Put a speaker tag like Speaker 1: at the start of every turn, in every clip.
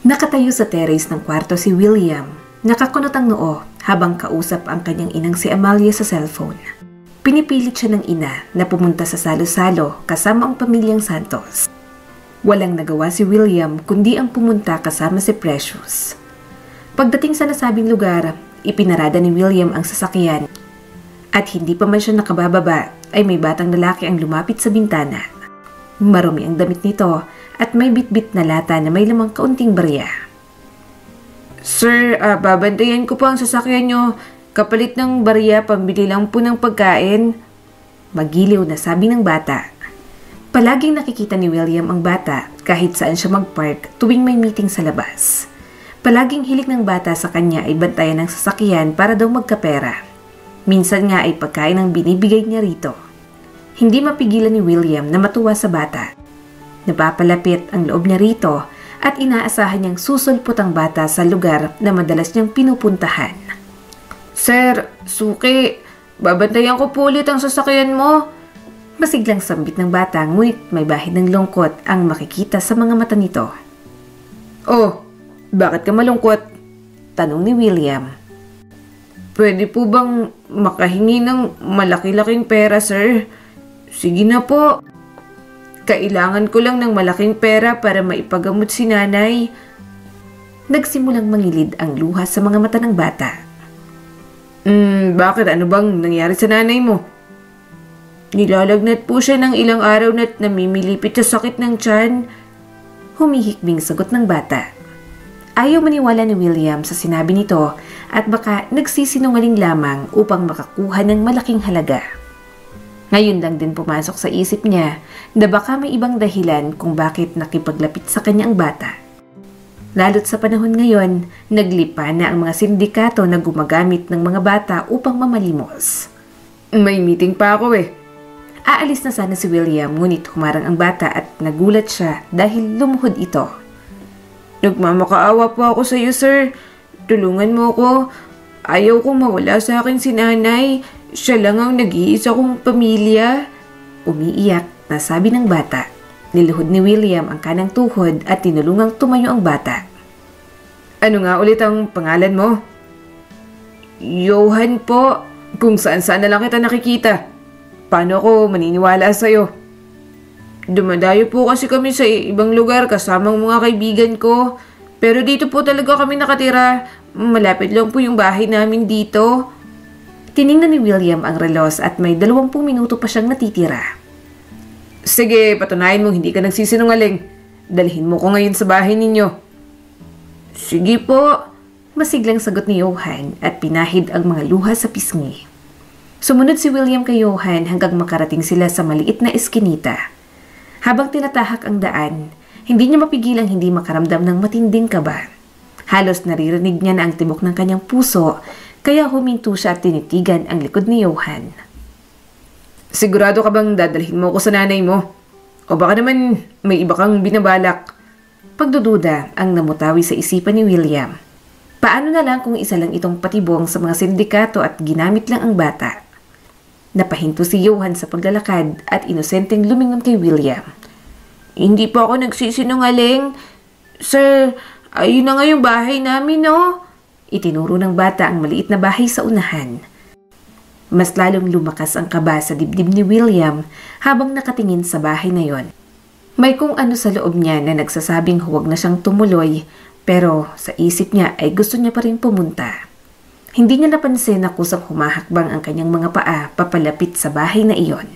Speaker 1: Nakatayo sa terrace ng kwarto si William, nakakunot ang noo habang kausap ang kanyang inang si Amalia sa cellphone. Pinipilit siya ng ina na pumunta sa salo-salo kasama ang pamilyang Santos. Walang nagawa si William kundi ang pumunta kasama si Precious. Pagdating sa nasabing lugar, ipinarada ni William ang sasakyan at hindi pa man siya nakabababa ay may batang lalaki ang lumapit sa bintana. Marumi ang damit nito at may bitbit na lata na may lamang kaunting barya.
Speaker 2: Sir, babantayan ko po ang sasakyan nyo. Kapalit ng barya, pambili lang po ng pagkain.
Speaker 1: Magiliw na sabi ng bata. Palaging nakikita ni William ang bata kahit saan siya magpark tuwing may meeting sa labas. Palaging hilig ng bata sa kanya ay bantayan ng sasakyan para daw magkapera. Minsan nga ay pagkain ang binibigay niya rito. Hindi mapigilan ni William na matuwa sa bata. Napapalapit ang loob niya rito at inaasahan niyang susulpot ang bata sa lugar na madalas niyang pinupuntahan.
Speaker 2: Sir, suki, babantayan ko po ulit ang sasakyan mo.
Speaker 1: Masiglang sambit ng bata ngunit may bahid ng lungkot ang makikita sa mga mata nito.
Speaker 2: Oh, bakit ka malungkot?
Speaker 1: Tanong ni William.
Speaker 2: Pwede po bang makahingi ng malaki-laking pera, sir? Sige na po. Kailangan ko lang ng malaking pera para maipagamot si nanay.
Speaker 1: Nagsimulang mangilid ang luha sa mga mata ng bata.
Speaker 2: Bakit? Ano bang nangyari sa nanay mo? Nilalagnat po siya ng ilang araw na't namimilipit sa sakit ng tiyan.
Speaker 1: Humihikbing sagot ng bata. Ayaw maniwala ni William sa sinabi nito at baka nagsisinungaling lamang upang makakuha ng malaking halaga. Ngayon lang din pumasok sa isip niya na baka may ibang dahilan kung bakit nakipaglapit sa kanya ang bata. Lalo't sa panahon ngayon, naglipa na ang mga sindikato na gumagamit ng mga bata upang mamalimos.
Speaker 2: May meeting pa ako eh.
Speaker 1: Aalis na sana si William ngunit humarang ang bata at nagulat siya dahil lumuhod ito.
Speaker 2: Nagmamakaawa po ako sa iyo, sir. Tulungan mo ko. Ayaw kong mawala sa akin si nanay. Siya lang ang nag-iisa kong pamilya.
Speaker 1: Umiiyak na sabi ng bata. Niluhod ni William ang kanang tuhod at tinulungang tumayo ang bata.
Speaker 2: Ano nga ulit ang pangalan mo? Johan po. Kung saan-saan na lang kita nakikita. Paano ako maniniwala sa'yo? Dumadayo po kasi kami sa ibang lugar kasamang mga kaibigan ko. Pero dito po talaga kami nakatira. Malapit lang po yung bahay namin dito.
Speaker 1: Tiningnan ni William ang relos at may 20 minuto pa siyang natitira.
Speaker 2: Sige, patunayan mong hindi ka nagsisinungaling. Dalhin mo ko ngayon sa bahay ninyo. Sige po.
Speaker 1: Masiglang sagot ni Johan at pinahid ang mga luha sa pisngi. Sumunod si William kay Johan hanggang makarating sila sa maliit na eskinita. Habang tinatahak ang daan, hindi niya mapigilang hindi makaramdam ng matinding kaba. Halos naririnig niya na ang tibok ng kanyang puso, kaya huminto siya at tinitigan ang likod ni Johan.
Speaker 2: Sigurado ka bang dadalhin mo ko sa nanay mo? O baka naman may iba kang binabalak?
Speaker 1: Pagdududa ang namutawi sa isipan ni William. Paano na lang kung isa lang itong patibong sa mga sindikato at ginamit lang ang bata? Napahinto si Johan sa paglalakad at inosenteng lumingon kay William.
Speaker 2: Hindi po ako nagsisinungaling. Sir, ayun na nga yung bahay namin, no?
Speaker 1: Itinuro ng bata ang maliit na bahay sa unahan. Mas lalong lumakas ang kaba sa dibdib ni William habang nakatingin sa bahay na yon. May kung ano sa loob niya na nagsasabing huwag na siyang tumuloy pero sa isip niya ay gusto niya pa rin pumunta. Hindi niya napansin na kusang humahakbang ang kanyang mga paa papalapit sa bahay na iyon.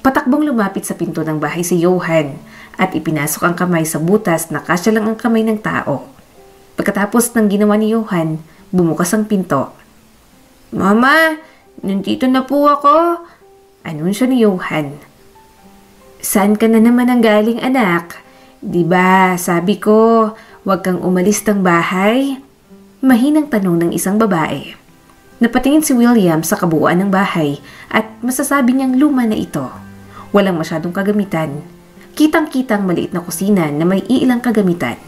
Speaker 1: Patakbong lumapit sa pinto ng bahay si Johan at ipinasok ang kamay sa butas na kasya lang ang kamay ng tao. Pagkatapos ng ginawa ni Johan, bumukas ang pinto.
Speaker 2: Mama, nandito na po ako.
Speaker 1: Anunsyo ni Johan. Saan ka na naman ang galing, anak? Diba, sabi ko, huwag kang umalis ng bahay? Mahinang tanong ng isang babae. Napatingin si William sa kabuuan ng bahay at masasabi niyang luma na ito. Walang masyadong kagamitan. Kitang-kitang maliit na kusina na may iilang kagamitan.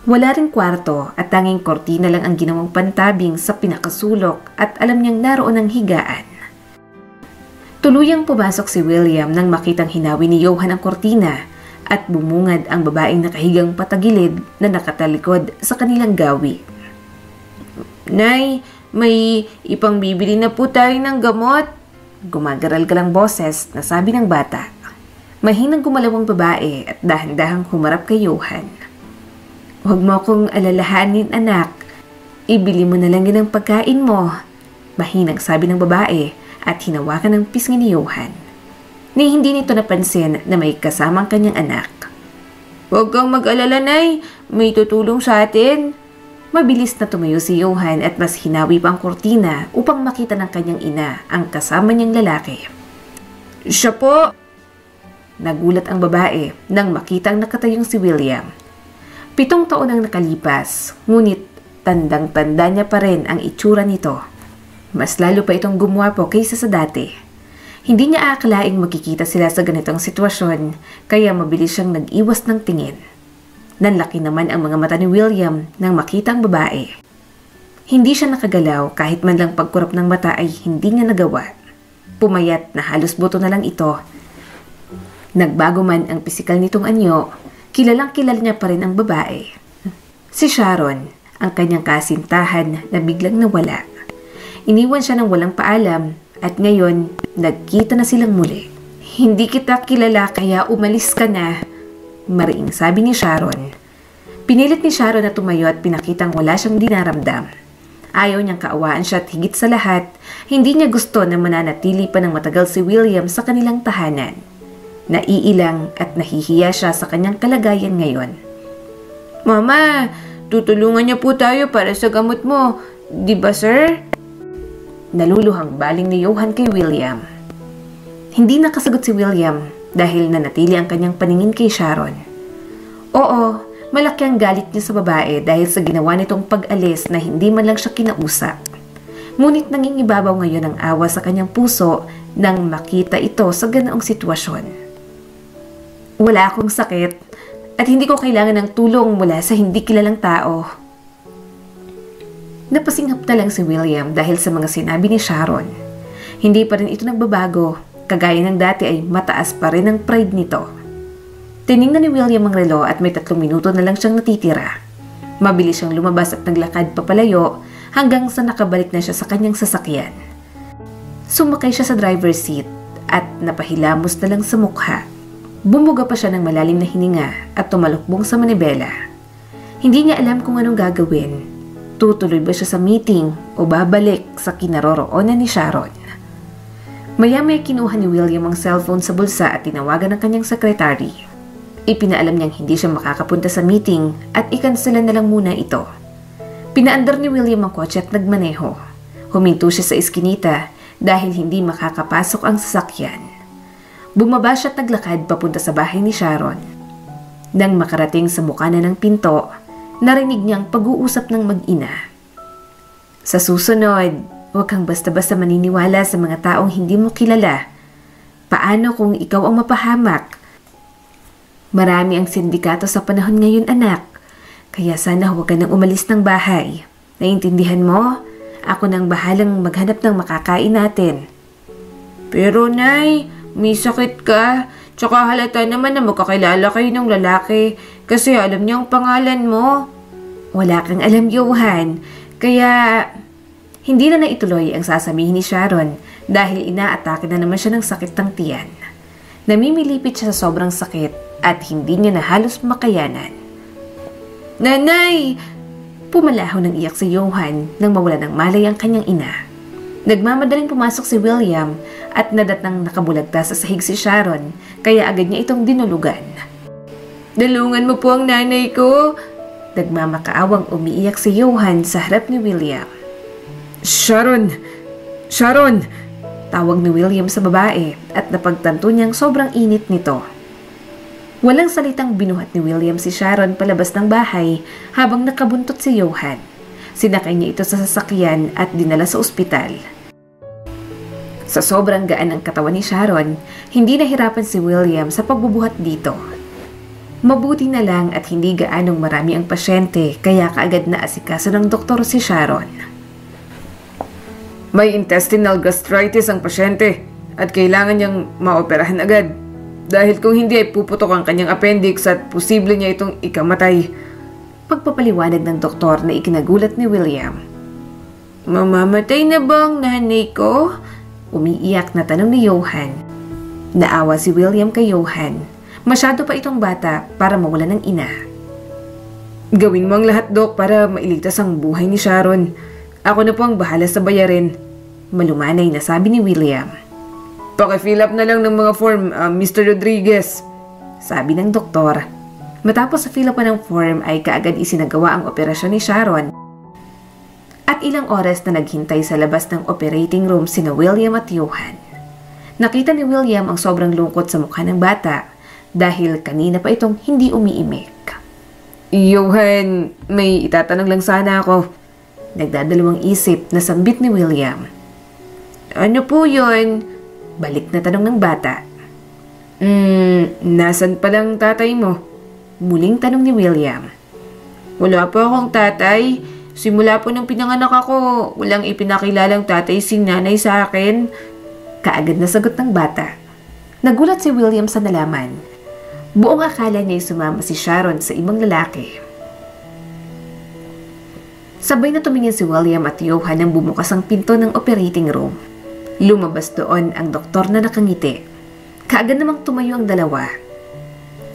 Speaker 1: Wala ring kwarto at tanging kortina lang ang ginawang pantabing sa pinakasulok at alam niyang naroon ang higaan. Tuluyang pumasok si William nang makitang hinawi ni Johan ang kortina at bumungad ang babaeng nakahigang patagilid na nakatalikod sa kanilang gawi.
Speaker 2: Nay, may ipangbibili na po tayo ng gamot.
Speaker 1: Gumagaral-galang boses na sabi ng bata. Mahinang gumalaw ang babae at dahan-dahang humarap kay Johan. Huwag mo akong alalahanin, anak. Ibili mo na lang yun ang pagkain mo. Mahinang sabi ng babae at hinawakan ng pisngi ni Johan. Ni hindi nito napansin na may kasamang kanyang anak.
Speaker 2: Huwag kang mag-alala, Nay. May tutulong sa atin.
Speaker 1: Mabilis na tumayo si Johan at mas hinawi pa ang kurtina upang makita ng kanyang ina ang kasama niyang lalaki.
Speaker 2: Siya po.
Speaker 1: Nagulat ang babae nang makita ang nakatayong si William. 7 taon ang nakalipas, ngunit tandang-tanda niya pa rin ang itsura nito. Mas lalo pa itong gumwapo kaysa sa dati. Hindi niya aakalaing makikita sila sa ganitong sitwasyon, kaya mabilis siyang nag-iwas ng tingin. Nanlaki naman ang mga mata ni William nang makita ang babae. Hindi siya nakagalaw kahit man lang pagkurap ng mata ay hindi niya nagawa. Pumayat na halos buto na lang ito. Nagbago man ang pisikal nitong anyo, kilalang kilala niya pa rin ang babae. Si Sharon, ang kanyang kasintahan na biglang nawala. Iniwan siya ng walang paalam at ngayon nagkita na silang muli. Hindi kita kilala kaya umalis ka na, mariing sabi ni Sharon. Pinilit ni Sharon na tumayo at pinakitang wala siyang dinaramdam. Ayaw niyang kaawaan siya at higit sa lahat, hindi niya gusto na mananatili pa ng matagal si William sa kanilang tahanan. Naiilang at nahihiya siya sa kanyang kalagayan ngayon.
Speaker 2: Mama, tutulungan niya po tayo para sa gamot mo. Di ba, sir?
Speaker 1: Naluluhang baling ni Johan kay William. Hindi nakasagot si William dahil nanatili ang kanyang paningin kay Sharon. Oo, malaki ang galit niya sa babae dahil sa ginawa nitong pag-alis na hindi man lang siya kinausap. Ngunit nangingibabaw ngayon ang awa sa kanyang puso nang makita ito sa ganoong sitwasyon. Wala akong sakit at hindi ko kailangan ng tulong mula sa hindi kilalang tao. Napasinghap na lang si William dahil sa mga sinabi ni Sharon. Hindi pa rin ito nagbabago, kagaya ng dati ay mataas pa rin ang pride nito. Tiningnan ni William ang relo at may 3 minuto na lang siyang natitira. Mabilis siyang lumabas at naglakad papalayo hanggang sa nakabalik na siya sa kanyang sasakyan. Sumakay siya sa driver's seat at napahilamos na lang sa mukha. Bumuga pa siya ng malalim na hininga at tumalukbong sa manibela. Hindi niya alam kung anong gagawin. Tutuloy ba siya sa meeting o babalik sa kinaroroonan ni Sharon? Maya-maya kinuha ni William ang cellphone sa bulsa at tinawagan ng kanyang sekretary. Ipinaalam niyang hindi siya makakapunta sa meeting at ikansela na lang muna ito. Pinaandar ni William ang kotse at nagmaneho. Huminto siya sa iskinita dahil hindi makakapasok ang sasakyan. Bumaba siya at naglakad papunta sa bahay ni Sharon. Nang makarating sa mukha na ng pinto, narinig niyang pag-uusap ng mag-ina. Sa susunod, huwag kang basta-basta maniniwala sa mga taong hindi mo kilala. Paano kung ikaw ang mapahamak? Marami ang sindikato sa panahon ngayon, anak. Kaya sana huwag ka nang umalis ng bahay. Naiintindihan mo? Ako nang bahalang maghanap ng makakain natin.
Speaker 2: Pero, Nay, may sakit ka. Tsaka halata naman na magkakilala kayo ng lalaki kasi alam niya ang pangalan mo.
Speaker 1: Wala kang alam, Johan. Kaya hindi na naituloy ang sasabihin ni Sharon dahil inaatake na naman siya ng sakit ng tiyan. Namimilipit siya sa sobrang sakit at hindi niya na halos makayanan.
Speaker 2: Nanay!
Speaker 1: Pumalaho ng iyak si Johan nang mawala ng malay ang kanyang ina. Nagmamadaling pumasok si William at nadatnang nakabulagta sa sahig si Sharon kaya agad niya itong dinulugan.
Speaker 2: Dalungan mo po ang nanay ko.
Speaker 1: Nagmamakaawang umiiyak si Johan sa harap ni William.
Speaker 2: Sharon! Sharon!
Speaker 1: Tawag ni William sa babae at napagtanto niyang sobrang init nito. Walang salitang binuhat ni William si Sharon palabas ng bahay habang nakabuntot si Johan. Sinakay niya ito sa sasakyan at dinala sa ospital. Sa sobrang gaan ng katawan ni Sharon, hindi nahirapan si William sa pagbubuhat dito. Mabuti na lang at hindi gaanong marami ang pasyente kaya kaagad na asikaso ng doktor si Sharon.
Speaker 2: May intestinal gastritis ang pasyente at kailangan niyang maoperahan agad. Dahil kung hindi ay puputok ang kanyang appendix at posible niya itong ikamatay.
Speaker 1: Pagpapaliwanag ng doktor na ikinagulat ni William.
Speaker 2: Mamamatay na bang nanay ko?
Speaker 1: Umiiyak na tanong ni Johan. Naawa si William kay Johan. Masyado pa itong bata para mawala ng ina.
Speaker 2: Gawin mo ang lahat, Dok, para mailigtas ang buhay ni Sharon. Ako na po ang bahala sa bayarin.
Speaker 1: Malumanay na sabi ni William.
Speaker 2: Paki-fill up na lang ng mga form, Mr. Rodriguez,
Speaker 1: sabi ng doktor. Matapos sa fill up ng form ay kaagad isinagawa ang operasyon ni Sharon. At ilang oras na naghintay sa labas ng operating room sina William at Johan. Nakita ni William ang sobrang lungkot sa mukha ng bata dahil kanina pa itong hindi umiimik.
Speaker 2: Johan, may itatanong lang sana ako.
Speaker 1: Nagdadalawang isip na sambit ni William.
Speaker 2: Ano po yun?
Speaker 1: Balik na tanong ng bata.
Speaker 2: Nasan palang tatay mo?
Speaker 1: Muling tanong ni William.
Speaker 2: Wala po akong tatay. Simula po nung pinanganak ako, walang ipinakilalang tatay si nanay sa akin.
Speaker 1: Kaagad na sagot ng bata. Nagulat si William sa nalaman. Buong akala niya sumama si Sharon sa ibang lalaki. Sabay na tumingin si William at Johan nang bumukas ang pinto ng operating room. Lumabas doon ang doktor na nakangiti. Kaagad namang tumayo ang dalawa.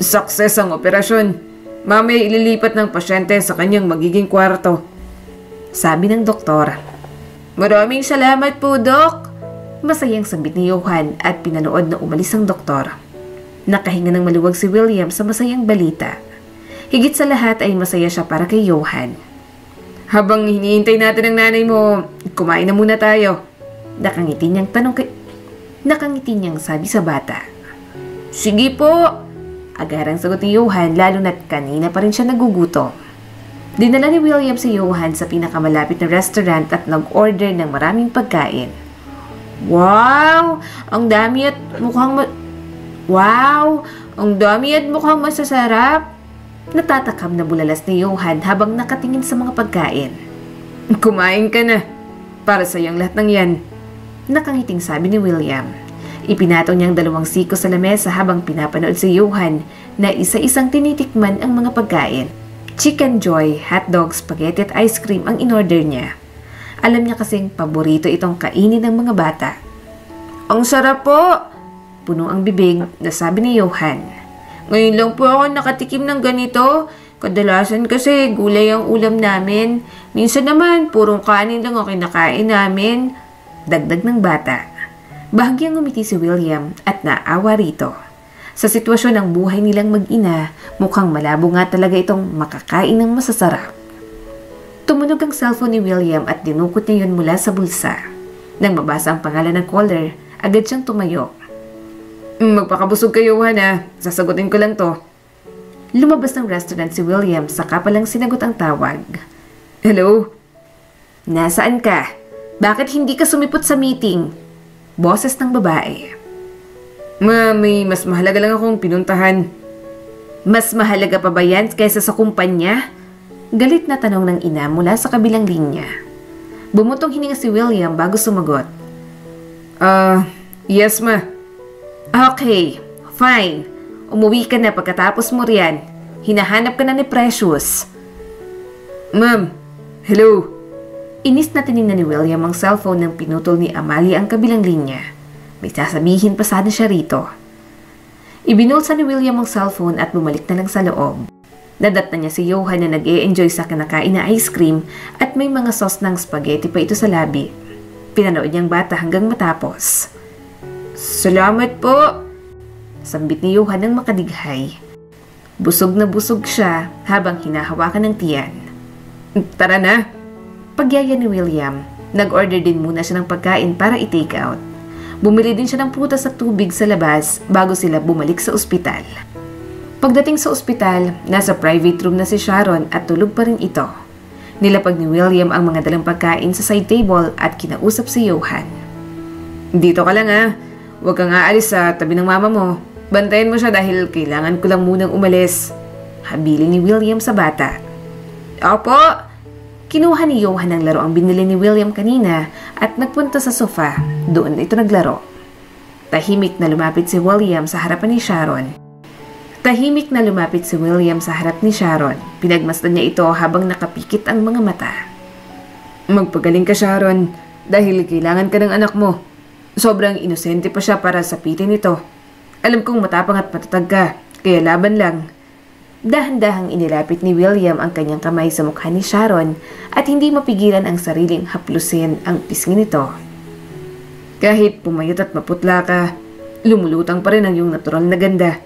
Speaker 2: Success ang operasyon. Mamaya ililipat ng pasyente sa kanyang magiging kwarto,
Speaker 1: sabi ng doktor.
Speaker 2: Maraming salamat po, Dok.
Speaker 1: Masayang sambit ni Johan at pinanood na umalis ang doktor. Nakahinga ng maluwag si William sa masayang balita. Higit sa lahat ay masaya siya para kay Johan.
Speaker 2: Habang hinihintay natin ang nanay mo, kumain na muna tayo.
Speaker 1: Nakangiti niyang sabi sa bata.
Speaker 2: Sige po.
Speaker 1: Agarang sagot ni Johan lalo na't kanina pa rin siya nagugutom. Dinala ni William si Johan sa pinakamalapit na restaurant at nag-order ng maraming pagkain.
Speaker 2: Wow! Ang dami at mukhang masasarap.
Speaker 1: Natatakam na bulalas ni Johan habang nakatingin sa mga pagkain.
Speaker 2: Kumain ka na. Para sa iyong lahat ng yan.
Speaker 1: Nakangiting sabi ni William. Ipinato niyang 2 siko sa lamesa habang pinapanood si Johan na isa-isang tinitikman ang mga pagkain. Chicken Joy, hotdog, spaghetti at ice cream ang in-order niya. Alam niya kasing paborito itong kainin ng mga bata.
Speaker 2: Ang sarap po!
Speaker 1: Puno ang bibig na sabi ni Johan.
Speaker 2: Ngayon lang po ako nakatikim ng ganito. Kadalasan kasi gulay ang ulam namin. Minsan naman purong kanin lang ang kinakain namin.
Speaker 1: Dagdag ng bata. Bahagyang ngumiti si William at naawa rito. Sa sitwasyon ng buhay nilang mag-ina, mukhang malabo nga talaga itong makakain ng masasarap. Tumunog ang cellphone ni William at dinukot niya yun mula sa bulsa. Nang mabasa ang pangalan ng caller, agad siyang tumayo.
Speaker 2: Magpakabusog kayo, Johan. Sasagutin ko lang to.
Speaker 1: Lumabas ng restaurant si William saka palang sinagot ang tawag.
Speaker 2: Hello?
Speaker 1: Nasaan ka? Bakit hindi ka sumipot sa meeting? Boses ng babae.
Speaker 2: May mas mahalaga lang akong pinuntahan.
Speaker 1: Mas mahalaga pa ba yan kaysa sa kumpanya? Galit na tanong ng ina mula sa kabilang linya. Bumutong hininga si William bago sumagot.
Speaker 2: Yes ma.
Speaker 1: Okay, fine. Umuwi ka na pagkatapos mo riyan. Hinahanap ka na ni Precious.
Speaker 2: Ma'am, hello.
Speaker 1: Inis na tinignan ni William ang cellphone nang pinutol ni Amalia ang kabilang linya. May sasabihin pa sana siya rito. Ibinulsa ni William ang cellphone at bumalik na lang sa loob. Nadatnan niya si Johan na nag-e-enjoy sa kinakain na ice cream at may mga sauce ng spaghetti pa ito sa labi. Pinanood niyang bata hanggang matapos.
Speaker 2: Salamat po!
Speaker 1: Sambit ni Johan ng makadighay. Busog na busog siya habang hinahawakan ng tiyan.
Speaker 2: Tara na!
Speaker 1: Pagyaya ni William, nag-order din muna siya ng pagkain para i-take out. Bumili din siya ng prutas at tubig sa labas bago sila bumalik sa ospital. Pagdating sa ospital, nasa private room na si Sharon at tulog pa rin ito. Nilapag ni William ang mga dalang pagkain sa side table at kinausap si Johan.
Speaker 2: Dito ka lang Huwag kang aalis sa tabi ng mama mo. Bantayan mo siya dahil kailangan ko lang munang umalis.
Speaker 1: Habilin ni William sa bata.
Speaker 2: Opo!
Speaker 1: Kinuha ni Johan ang laro ang binili ni William kanina at nagpunta sa sofa. Doon ito naglaro. Tahimik na lumapit si William sa harapan ni Sharon. Pinagmasdan niya ito habang nakapikit ang mga mata.
Speaker 2: Magpagaling ka, Sharon, dahil kailangan ka ng anak mo. Sobrang inosente pa siya para sapitin ito. Alam kong matapang at matatag ka, kaya laban lang.
Speaker 1: Dahan-dahang inilapit ni William ang kanyang kamay sa mukha ni Sharon at hindi mapigilan ang sariling haplusin ang pisngi nito.
Speaker 2: Kahit pumayat at maputla ka, lumulutang pa rin ang iyong natural na ganda.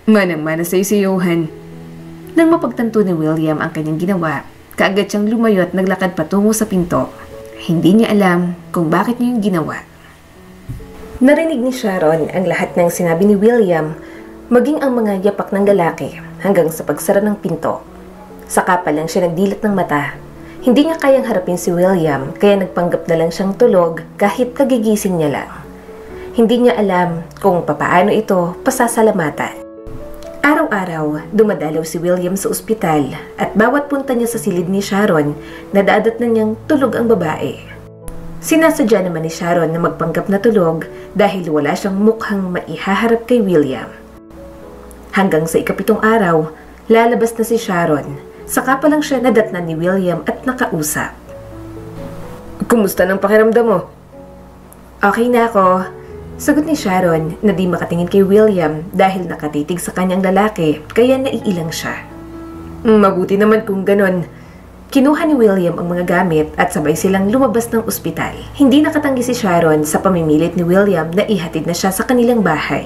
Speaker 2: Manang-mana sa'yo si Johan.
Speaker 1: Nang mapagtanto ni William ang kanyang ginawa, kaagad siyang lumayo at naglakad patungo sa pinto. Hindi niya alam kung bakit niya yung ginawa. Narinig ni Sharon ang lahat ng sinabi ni William, maging ang mga yapak ng lalaki hanggang sa pagsara ng pinto. Saka pa lang siya nagdilat ng mata. Hindi niya kayang harapin si William kaya nagpanggap na lang siyang tulog kahit kagigising niya lang. Hindi niya alam kung papaano ito pasasalamatan. Araw-araw, dumadalaw si William sa ospital at bawat punta niya sa silid ni Sharon, nadadat na niyang tulog ang babae. Sinasadya naman ni Sharon na magpanggap na tulog dahil wala siyang mukhang maihaharap kay William. Hanggang sa ikapitong araw, lalabas na si Sharon, saka pa lang siya nadatnan ni William at nakausap.
Speaker 2: Kumusta ng pakiramdam mo?
Speaker 1: Okay na ako. Sagot ni Sharon na di makatingin kay William dahil nakatitig sa kanyang lalaki kaya naiilang siya.
Speaker 2: Mabuti naman kung ganon.
Speaker 1: Kinuha ni William ang mga gamit at sabay silang lumabas ng ospital. Hindi nakatanggi si Sharon sa pamimilit ni William na ihatid na siya sa kanilang bahay.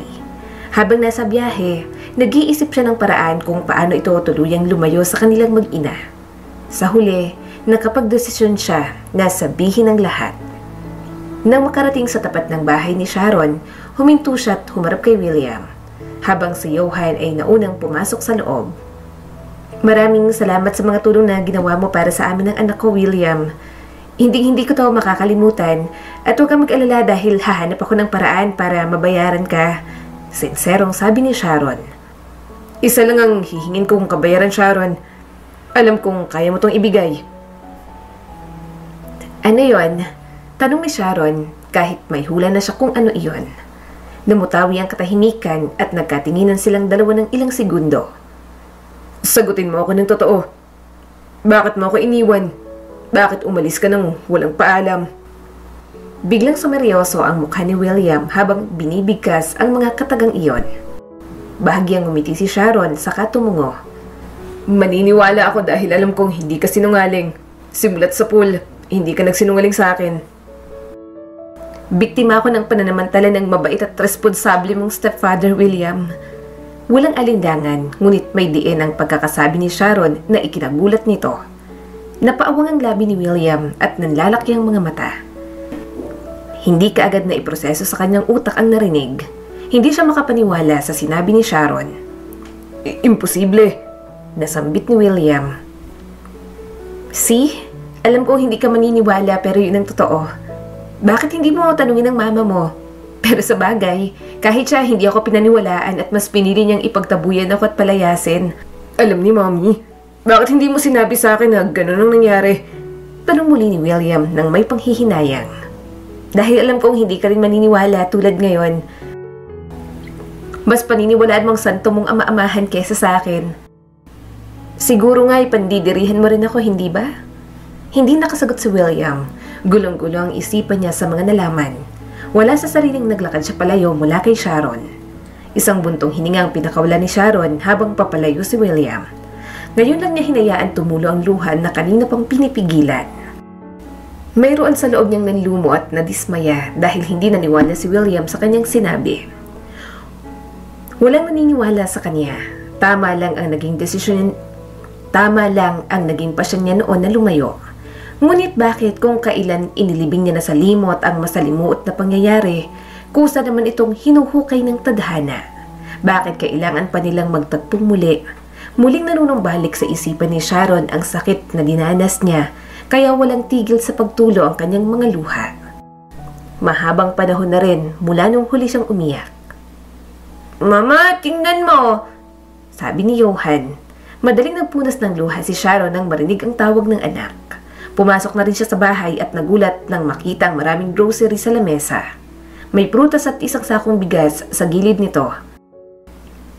Speaker 1: Habang nasa biyahe, nag-iisip siya ng paraan kung paano ito tuluyang lumayo sa kanilang mag-ina. Sa huli, nakapagdesisyon siya na sabihin ang lahat. Nang makarating sa tapat ng bahay ni Sharon, huminto siya at humarap kay William, habang si Johan ay naunang pumasok sa loob. Maraming salamat sa mga tulong na ginawa mo para sa amin ng anak ko, William. Hindi ko to makakalimutan at huwag kang mag-alala dahil hahanap ako ng paraan para mabayaran ka. Sinserong sabi ni Sharon.
Speaker 2: Isa lang ang hihingin kong kabayaran, Sharon. Alam kong kaya mo tong ibigay.
Speaker 1: Ano yon? Tanong ni Sharon kahit may hula na siya kung ano iyon. Namutawi ang katahimikan at nagkatinginan silang dalawa ng ilang segundo.
Speaker 2: Sagutin mo ako ng totoo. Bakit mo ako iniwan? Bakit umalis ka nang walang paalam?
Speaker 1: Biglang sumeryoso ang mukha ni William habang binibigkas ang mga katagang iyon. Bahagyang ngumiti si Sharon saka tumungo.
Speaker 2: Maniniwala ako dahil alam kong hindi ka sinungaling. Simulat sa pool, hindi ka nagsinungaling sa akin.
Speaker 1: Biktima ako ng pananamantala ng mabait at responsable mong stepfather, William. Walang alindangan, ngunit may diin ang pagkakasabi ni Sharon na ikinagulat nito. Napaawang ang labi ni William at nanlalaki ang mga mata. Hindi kaagad na iproseso sa kanyang utak ang narinig. Hindi siya makapaniwala sa sinabi ni Sharon.
Speaker 2: Imposible,
Speaker 1: nasambit ni William. See? Alam ko hindi ka maniniwala pero yun ang totoo. Bakit hindi mo tanungin ng mama mo? Pero sa bagay, kahit siya hindi ako pinaniwalaan at mas pinili niyang ipagtabuyan ako at palayasin.
Speaker 2: Alam ni Mommy, bakit hindi mo sinabi sa akin na ganun ang nangyari?
Speaker 1: Tanong muli ni William nang may panghihinayang. Dahil alam kong hindi ka rin maniniwala tulad ngayon. Mas paniniwalaan mong santo mong ama-amahan kesa sa akin. Siguro nga'y pandidirihan mo rin ako, hindi ba? Hindi nakasagot si William. Gulong-gulo ang isipan niya sa mga nalaman. Wala sa sariling naglakad siya palayo mula kay Sharon. Isang buntong hininga ang pinakawala ni Sharon habang papalayo si William. Ngayon lang niya hinayaan tumulo ang luha na kanina pang pinipigilan. Mayroon sa loob niyang nanlumo at nadismaya dahil hindi naniwala si William sa kanyang sinabi. Walang naniniwala sa kanya. Tama lang ang naging pasyon niya noon na lumayo. Ngunit bakit kung kailan inilibing niya na sa limot ang masalimuot na pangyayari, kusa naman itong hinuhukay ng tadhana? Bakit kailangan pa nilang magtagpong muli? Muling nanunumbalik sa isipan ni Sharon ang sakit na dinanas niya, kaya walang tigil sa pagtulo ang kanyang mga luha. Mahabang panahon na rin mula nung huli siyang umiyak.
Speaker 2: Mama, tingnan mo!
Speaker 1: Sabi ni Johan. Madaling nagpunas ng luha si Sharon nang marinig ang tawag ng anak. Pumasok na rin siya sa bahay at nagulat nang makita ang maraming grocery sa lamesa. May prutas at isang sakong bigas sa gilid nito.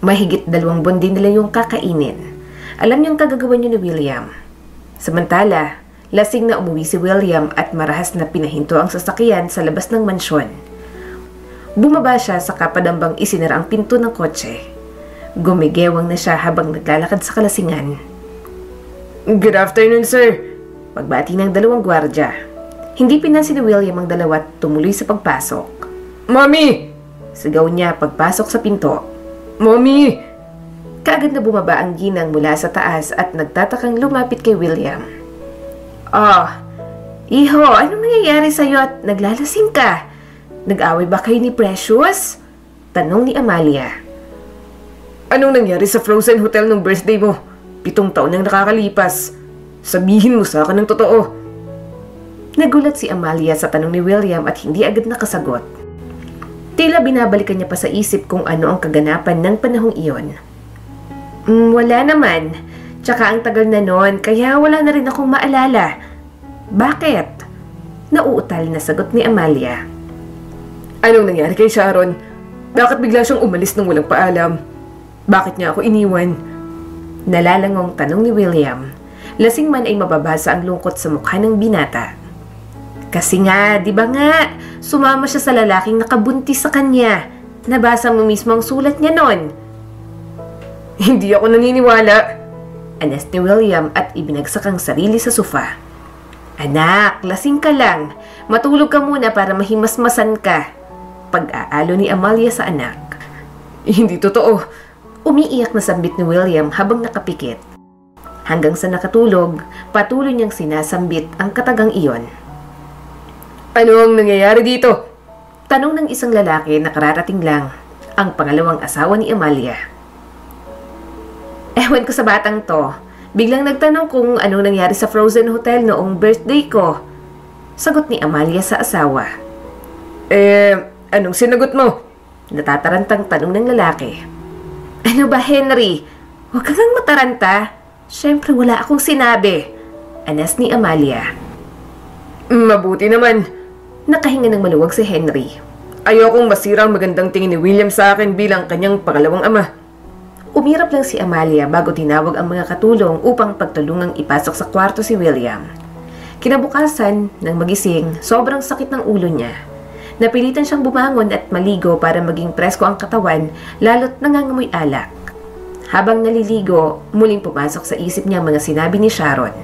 Speaker 1: Mahigit 2 buwan din nila yung kakainin. Alam niyang kagagawan niyo ni William. Samantala, lasing na umuwi si William at marahas na pinahinto ang sasakyan sa labas ng mansyon. Bumaba siya sa kapadambang isinara ang pinto ng kotse. Gumigewang na siya habang naglalakad sa kalasingan.
Speaker 2: Good afternoon, sir.
Speaker 1: Pagbati ng 2 gwardya. Hindi pinansin ni William ang dalawa at tumuloy sa pagpasok.
Speaker 2: Mommy!
Speaker 1: Sigaw niya pagpasok sa pinto.
Speaker 2: Mommy!
Speaker 1: Kaagad na bumaba ang ginang mula sa taas at nagtatakang lumapit kay William. Iho, anong nangyayari sa'yo at naglalasing ka? Nag-away ba kayo ni Precious? Tanong ni Amalia.
Speaker 2: Anong nangyari sa Frozen Hotel nung birthday mo? 7 taon nang nakakalipas. Sabihin mo sa akin ng totoo.
Speaker 1: Nagulat si Amalia sa tanong ni William at hindi agad nakasagot. Tila binabalikan niya pa sa isip kung ano ang kaganapan ng panahong iyon. Wala naman. Tsaka ang tagal na noon, kaya wala na rin akong maalala. Bakit? Nauutal na sagot ni Amalia.
Speaker 2: Anong nangyari kay Sharon? Bakit bigla siyang umalis nang walang paalam? Bakit niya ako iniwan?
Speaker 1: Nalalangong tanong ni William. Lasing man ay mababasa ang lungkot sa mukha ng binata. Kasi nga, di ba nga, sumama siya sa lalaking nakabuntis sa kanya. Nabasa mo mismo ang sulat niya nun.
Speaker 2: Hindi ako naniniwala.
Speaker 1: Anas ni William at ibinagsak ang sarili sa sofa. Anak, lasing ka lang. Matulog ka muna para mahimasmasan ka. Pag-aalo ni Amalia sa anak.
Speaker 2: Hindi totoo.
Speaker 1: Umiiyak na sambit ni William habang nakapikit. Hanggang sa nakatulog, patuloy niyang sinasambit ang katagang iyon.
Speaker 2: Ano ang nangyayari dito?
Speaker 1: Tanong ng isang lalaki na kararating lang, ang pangalawang asawa ni Amalia. Ewan ko sa batang to. Biglang nagtanong kung ano nangyari sa Frozen Hotel noong birthday ko. Sagot ni Amalia sa asawa.
Speaker 2: Anong sinagot mo?
Speaker 1: Natatarantang tanong ng lalaki. Ano ba, Henry? Huwag kang mataranta. Siyempre wala akong sinabi. Anas ni Amalia.
Speaker 2: Mabuti naman.
Speaker 1: Nakahinga ng maluwag si Henry.
Speaker 2: Ayokong masira ang magandang tingin ni William sa akin bilang kanyang pangalawang ama.
Speaker 1: Umirap lang si Amalia bago tinawag ang mga katulong upang pagtulungang ipasok sa kwarto si William. Kinabukasan, nang magising, sobrang sakit ng ulo niya. Napilitan siyang bumangon at maligo para maging presko ang katawan, lalo't nangangamoy alak. Habang naliligo, muling pumasok sa isip niya ang mga sinabi ni Sharon.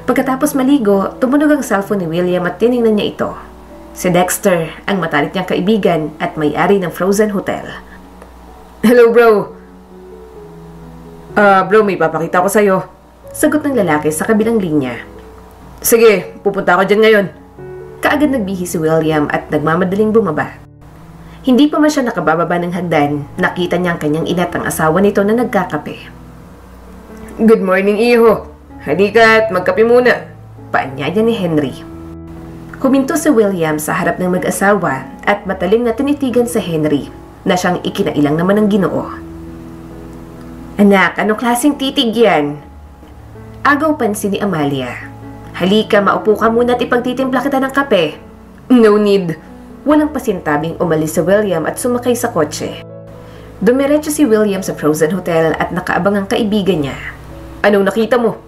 Speaker 1: Pagkatapos maligo, tumunog ang cellphone ni William at tiningnan niya ito. Si Dexter, ang matalik niyang kaibigan at may-ari ng Frozen Hotel.
Speaker 2: Hello, bro. Bro, may papakita ko sa'yo.
Speaker 1: Sagot ng lalaki sa kabilang linya.
Speaker 2: Sige, pupunta ako dyan ngayon.
Speaker 1: Kaagad nagbihi si William at nagmamadaling bumaba. Hindi pa man siya nakabababa ng hagdan, nakita niya ang kanyang ina at ang asawa nito na nagkakape.
Speaker 2: Good morning, iho. Halika at magkape muna.
Speaker 1: Paanyaya ni Henry. Huminto si William sa harap ng mag-asawa at matalim na tinitigan sa Henry na siyang ikinailang naman ng Ginoo. Anak, anong klaseng titig yan? Agaw pansin ni Amalia. Halika, maupo ka muna at ipagtitimpla kita ng kape.
Speaker 2: No need.
Speaker 1: Walang pasintabing umalis si William at sumakay sa kotse. Dumiretso si William sa Frozen Hotel at nakaabang ang kaibigan niya.
Speaker 2: Anong nakita mo?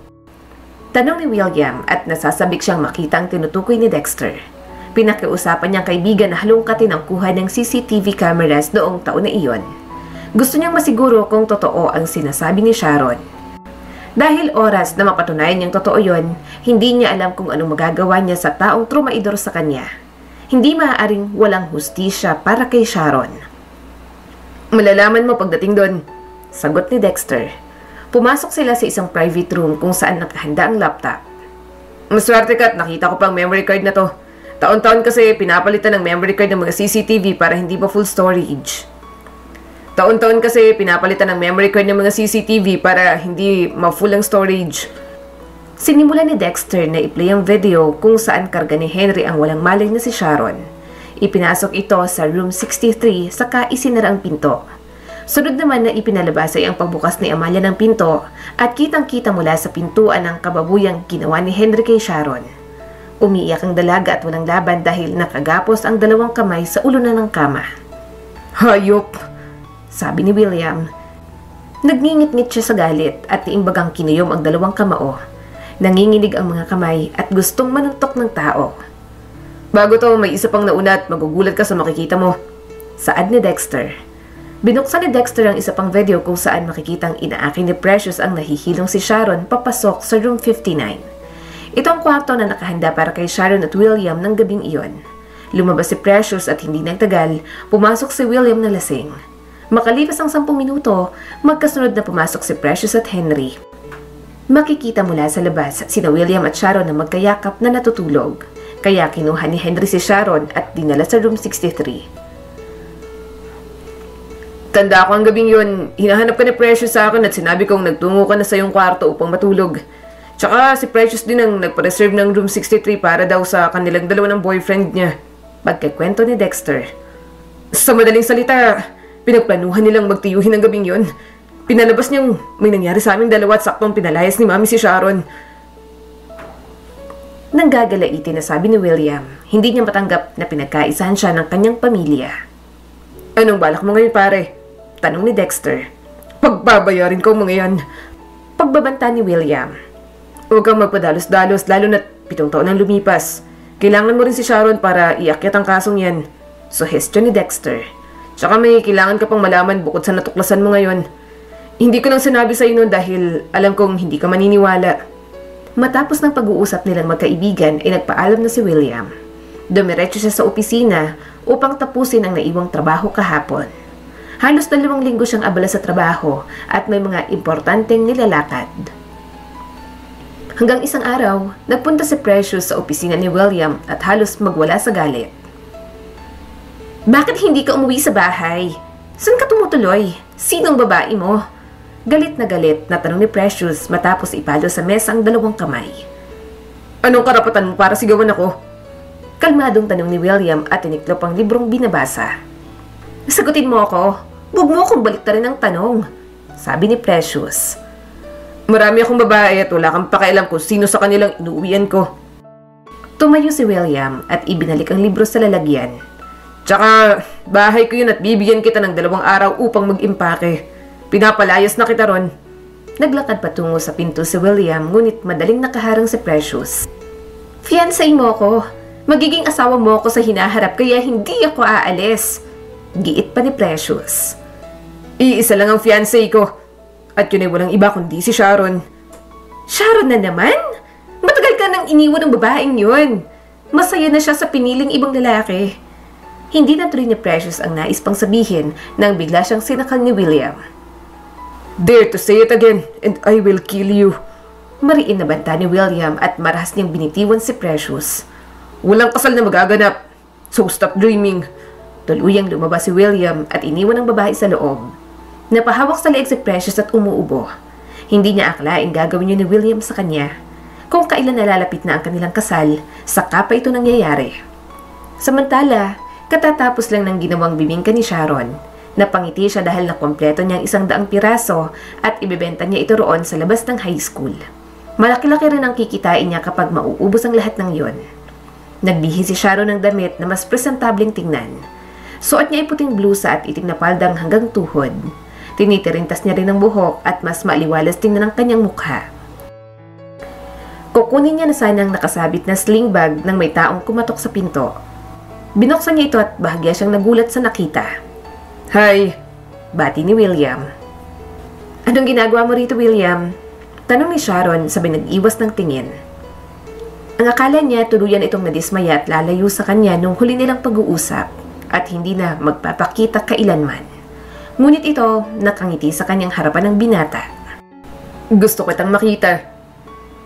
Speaker 1: Tanong ni William at nasasabik siyang makita ang tinutukoy ni Dexter. Pinakiusapan niyang kaibigan na halongkatin ang kuha ng CCTV cameras noong taon na iyon. Gusto niyang masiguro kung totoo ang sinasabi ni Sharon. Dahil oras na mapatunayan niyang totoo yon, hindi niya alam kung anong magagawa niya sa taong trumaidor sa kanya. Hindi maaaring walang hustisya para kay Sharon.
Speaker 2: Malalaman mo pagdating doon,
Speaker 1: sagot ni Dexter. Pumasok sila sa isang private room kung saan nakahanda ang laptop.
Speaker 2: Maswerte ka at nakita ko pang memory card na to. Taon-taon kasi pinapalitan ng memory card ng mga CCTV para hindi pa full storage. Taon-taon kasi pinapalitan ng memory card ng mga CCTV para hindi ma-full ang storage.
Speaker 1: Sinimulan ni Dexter na i-play ang video kung saan karga ni Henry ang walang malay na si Sharon. Ipinasok ito sa room 63 saka isinara ang pinto. Sunod naman na ipinalabas ay ang pagbukas ni Amalia ng pinto at kitang-kita mula sa pintuan ang kababuyang ginawa ni Henry kay Sharon. Umiiyak ang dalaga at walang laban dahil nakagapos ang dalawang kamay sa ulunan ng kama.
Speaker 2: Hayop!
Speaker 1: Sabi ni William. Nagngingit-ngit siya sa galit at iimbagang kinuyom ang dalawang kamao. Nanginginig ang mga kamay at gustong manuntok ng tao.
Speaker 2: Bago to, may isa pang nauna at magugulat ka sa makikita mo.
Speaker 1: Saad ni Dexter. Binuksan ni Dexter ang isa pang video kung saan makikitang inaakin ni Precious ang nahihilong si Sharon papasok sa room 59. Ito ang kwarto na nakahanda para kay Sharon at William ng gabing iyon. Lumabas si Precious at hindi nagtagal, pumasok si William na lasing. Makalipas ang 10 minuto, magkasunod na pumasok si Precious at Henry. Makikita mula sa labas sina William at Sharon na magkayakap na natutulog. Kaya kinuha ni Henry si Sharon at dinala sa room 63.
Speaker 2: Tanda ko ang gabing yun, hinahanap ka ni Precious sa akin at sinabi kong nagtungo ka na sa iyong kwarto upang matulog. Tsaka si Precious din ang nagpa-reserve ng room 63 para daw sa kanilang dalawa ng boyfriend niya.
Speaker 1: Pagkakwento ni Dexter.
Speaker 2: Sa madaling salita, pinagplanuhan nilang magtiyuhin ng gabing yun. Pinalabas niyang may nangyari sa aming dalawa at saktong pinalayas ni Mami si Sharon.
Speaker 1: Nanggagalaitin na sabi ni William. Hindi niya matanggap na pinagkaisahan siya ng kanyang pamilya.
Speaker 2: Anong balak mo ngayon, pare?
Speaker 1: Tanong ni Dexter.
Speaker 2: Pagbabayarin ko mga yan.
Speaker 1: Pagbabanta ni William.
Speaker 2: Huwag kang magpadalos-dalos lalo na't 7 taon ang lumipas. Kailangan mo rin si Sharon para iakyat ang kasong yan.
Speaker 1: Suhestyon ni Dexter.
Speaker 2: Tsaka may kailangan ka pang malaman bukod sa natuklasan mo ngayon. Hindi ko nang sinabi sa iyo dahil alam kong hindi ka maniniwala.
Speaker 1: Matapos ng pag-uusap nilang magkaibigan ay nagpaalam na si William. Dumiretso siya sa opisina upang tapusin ang naiwang trabaho kahapon. Halos 2 linggo siyang abala sa trabaho at may mga importanteng nilalakad. Hanggang isang araw, nagpunta si Precious sa opisina ni William at halos magwala sa galit. Bakit hindi ka umuwi sa bahay? Saan ka tumutuloy? Sinong babae mo? Galit na tanong ni Precious matapos ipalo sa mesa ang 2 kamay.
Speaker 2: Anong karapatan mo para sigawan ako?
Speaker 1: Kalmadong tanong ni William at tiniklop ang librong binabasa. Sagutin mo ako. Huwag mo akong baliktarin ang tanong. Sabi ni Precious.
Speaker 2: Marami akong babae at wala kang pakialam kung sino sa kanilang inuuwian ko.
Speaker 1: Tumayo si William at ibinalik ang libro sa lalagyan.
Speaker 2: Tsaka, bahay ko yun at bibigyan kita ng 2 araw upang mag-impake. Pinapalayas na kita ron.
Speaker 1: Naglakad patungo sa pinto si William ngunit madaling nakaharang si Precious. Fiancé mo ako. Magiging asawa mo ako sa hinaharap kaya hindi ako aalis. Giit pa ni Precious.
Speaker 2: Iisa lang ang fiancé ko. At yun ay walang iba kundi si Sharon.
Speaker 1: Sharon na naman? Matagal ka nang iniwan ng babaeng yun. Masaya na siya sa piniling ibang lalaki. Hindi na tuloy ni Precious ang nais pang sabihin nang bigla siyang sinakal ni William.
Speaker 2: Dare to say it again and I will kill you.
Speaker 1: Mariin na banta ni William at marahas niyang binitiwan si Precious.
Speaker 2: Walang kasal na magaganap. So stop dreaming.
Speaker 1: Tuluyang lumabas si William at iniwan ang babae sa loob. Napahawak sa leeg si Precious at umuubo. Hindi niya akalaing gagawin yun ni William sa kanya. Kung kailan nalalapit na ang kanilang kasal, saka pa ito nangyayari. Samantala, katatapos lang ng ginawang bibingka ni Sharon. Napangiti siya dahil nakumpleto niya ang 100 piraso at ibebenta niya ito roon sa labas ng high school. Malaki-laki rin ang kikitain niya kapag mauubos ang lahat ng yon. Nagbihi si Sharon ng damit na mas presentableng tingnan. Suot niya ay puting blusa at itim na paldang hanggang tuhod. Tinitirintas niya rin ang buhok at mas maaliwalas tingnan ang kanyang mukha. Kukunin niya na sanang nakasabit na sling bag nang may taong kumatok sa pinto. Binuksan niya ito at bahagya siyang nagulat sa nakita.
Speaker 2: Hi!
Speaker 1: Bati ni William. Anong ginagawa mo rito, William? Tanong ni Sharon sabay nag-iwas ng tingin. Ang akala niya tuluyan itong nadismaya at lalayo sa kanya nung huli nilang pag-uusap at hindi na magpapakita kailanman. Ngunit ito nakangiti sa kanyang harapan ng binata.
Speaker 2: Gusto kitang makita.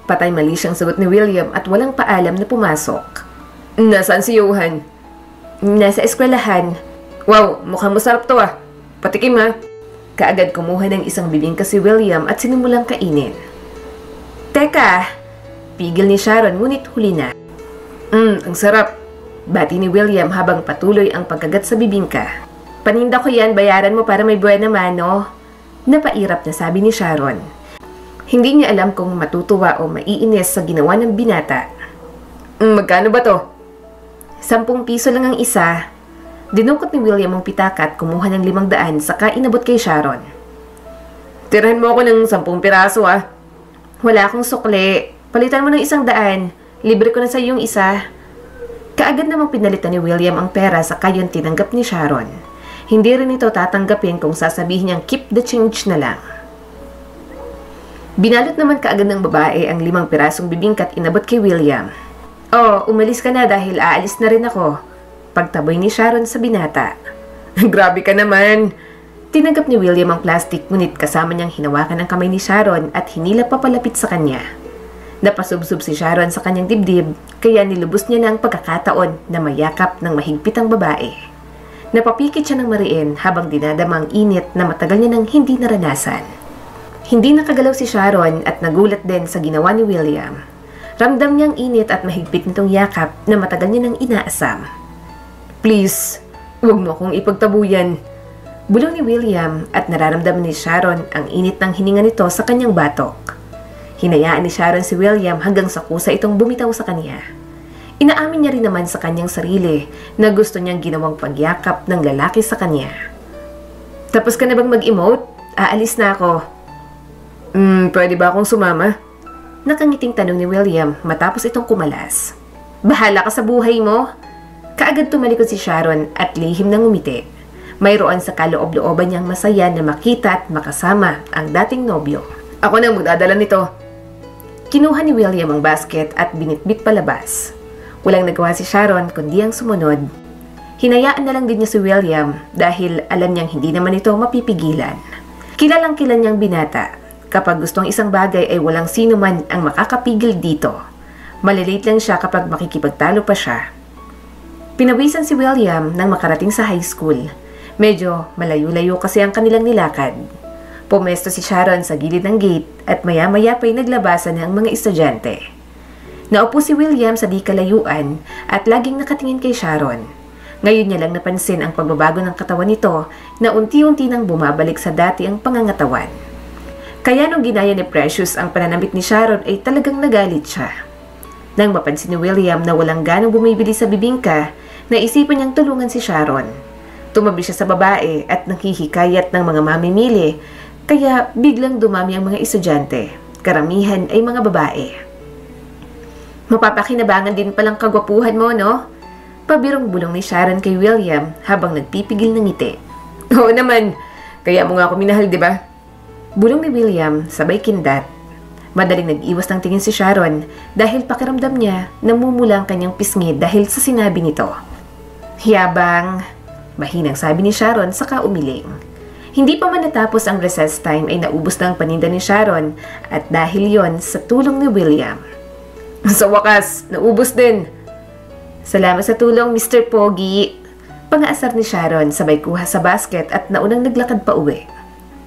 Speaker 1: Patay mali siyang sagot ni William at walang paalam na pumasok.
Speaker 2: Nasaan si Johan?
Speaker 1: Nasa eskwelahan.
Speaker 2: Wow, mukhang masarap to ah. Patikim ha.
Speaker 1: Kaagad kumuha ng isang bibingka si William at sinimulang kainin. Teka! Pigil ni Sharon ngunit huli na.
Speaker 2: Ang sarap.
Speaker 1: Bati ni William habang patuloy ang pagkagat sa bibingka. Paninda ko yan, bayaran mo para may buwan naman, no? Napairap na sabi ni Sharon. Hindi niya alam kung matutuwa o maiinis sa ginawa ng binata.
Speaker 2: Magkano ba to?
Speaker 1: 10 piso lang ang isa. Dinukot ni William ang pitaka at kumuha ng 500 saka inabot kay Sharon.
Speaker 2: Tirahan mo ako ng 10 piraso ah.
Speaker 1: Wala akong sukli. Palitan mo ng 100. Libre ko na sa yung isa. Kaagad namang pinalitan ni William ang pera saka yun tinanggap ni Sharon. Hindi rin ito tatanggapin kung sasabihin niyang keep the change na lang. Binalot naman kaagad ng babae ang 5 pirasong bibingka at inabot kay William. Oh, umalis ka na dahil aalis na rin ako. Pagtaboy ni Sharon sa binata.
Speaker 2: Grabe ka naman.
Speaker 1: Tinanggap ni William ang plastic ngunit kasama niyang hinawakan ang kamay ni Sharon at hinila papalapit sa kanya. Napasubsob si Sharon sa kanyang dibdib kaya nilubos niya na ang pagkakataon na mayakap ng mahigpit ang babae. Napapikit siya ng mariin habang dinadama ang init na matagal niya nang hindi naranasan. Hindi nakagalaw si Sharon at nagulat din sa ginawa ni William. Ramdam niyang init at mahigpit nitong yakap na matagal niya nang inaasam.
Speaker 2: Please, huwag mo akong ipagtabuyan.
Speaker 1: Bulong ni William at nararamdaman ni Sharon ang init ng hininga nito sa kanyang batok. Hinayaan ni Sharon si William hanggang sa kusa itong bumitaw sa kanya. Inaamin niya rin naman sa kanyang sarili na gusto niyang ginawang pagyakap ng lalaki sa kanya. Tapos ka na bang mag-emote? Aalis na ako.
Speaker 2: Pwede ba akong sumama?
Speaker 1: Nakangiting tanong ni William matapos itong kumalas. Bahala ka sa buhay mo. Kaagad tumalikod si Sharon at lihim na ngumiti. Mayroon sa kaloob-looban niyang masaya na makita at makasama ang dating nobyo.
Speaker 2: Ako na magdadala nito.
Speaker 1: Kinuha ni William ang basket at binitbit palabas. Walang nagawa si Sharon kundi ang sumunod. Hinayaan na lang din niya si William dahil alam niyang hindi naman ito mapipigilan. Kilalang kilala niyang binata. Kapag gustong isang bagay ay walang sino man ang makakapigil dito. Malilate lang siya kapag makikipagtalo pa siya. Pinawisan si William nang makarating sa high school. Medyo malayo-layo kasi ang kanilang nilakad. Pumesto si Sharon sa gilid ng gate at maya-maya pa'y naglabasan ng mga estudyante. Naupo si William sa di kalayuan at laging nakatingin kay Sharon. Ngayon niya lang napansin ang pagbabago ng katawan nito na unti-unti nang bumabalik sa dati ang pangangatawan. Kaya nung ginaya ni Precious ang pananamit ni Sharon ay talagang nagalit siya. Nang mapansin ni William na walang ganong bumibili sa bibingka, naisipan niyang tulungan si Sharon. Tumabi siya sa babae at naghihikayat ng mga mamimili, kaya biglang dumami ang mga estudyante. Karamihan ay mga babae. Mapapakinabangan din palang kagwapuhan mo, no? Pabirong bulong ni Sharon kay William habang nagpipigil ng ngiti.
Speaker 2: Oo naman, kaya mo nga ako minahal, di ba?
Speaker 1: Bulong ni William sabay kindat. Madaling nag-iwas ng tingin si Sharon dahil pakiramdam niya namumula ang kanyang pisngi dahil sa sinabi nito. Yabang, mahinang sabi ni Sharon saka umiling. Hindi pa man natapos ang recess time ay naubos na ang paninda ni Sharon at dahil yon sa tulong ni William.
Speaker 2: Sa wakas, naubos din.
Speaker 1: Salamat sa tulong, Mr. Pogi. Pangaasar ni Sharon sabay kuha sa basket at naunang naglakad pa uwi.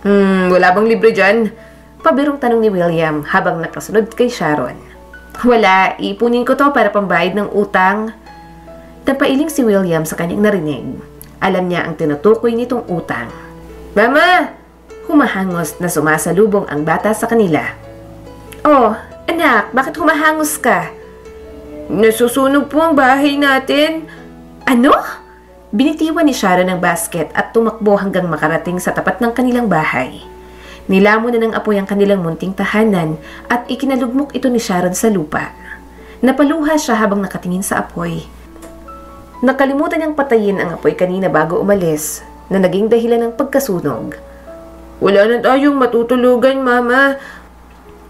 Speaker 2: Wala bang libre dyan?
Speaker 1: Pabirong tanong ni William habang nakasunod kay Sharon. Wala, iipunin ko to para pambayad ng utang. Napailing si William sa kanyang narinig. Alam niya ang tinutukoy nitong utang.
Speaker 2: Mama!
Speaker 1: Humahangos na sumasalubong ang bata sa kanila. Oh, anak, bakit humahangos ka?
Speaker 2: Nasusunog po ang bahay natin.
Speaker 1: Ano? Binitiwan ni Sharon ang basket at tumakbo hanggang makarating sa tapat ng kanilang bahay. Nilamon na ng apoy ang kanilang munting tahanan at ikinalugmok ito ni Sharon sa lupa. Napaluha siya habang nakatingin sa apoy. Nakalimutan niyang patayin ang apoy kanina bago umalis na naging dahilan ng pagkasunog.
Speaker 2: Wala na tayong matutulugan, Mama.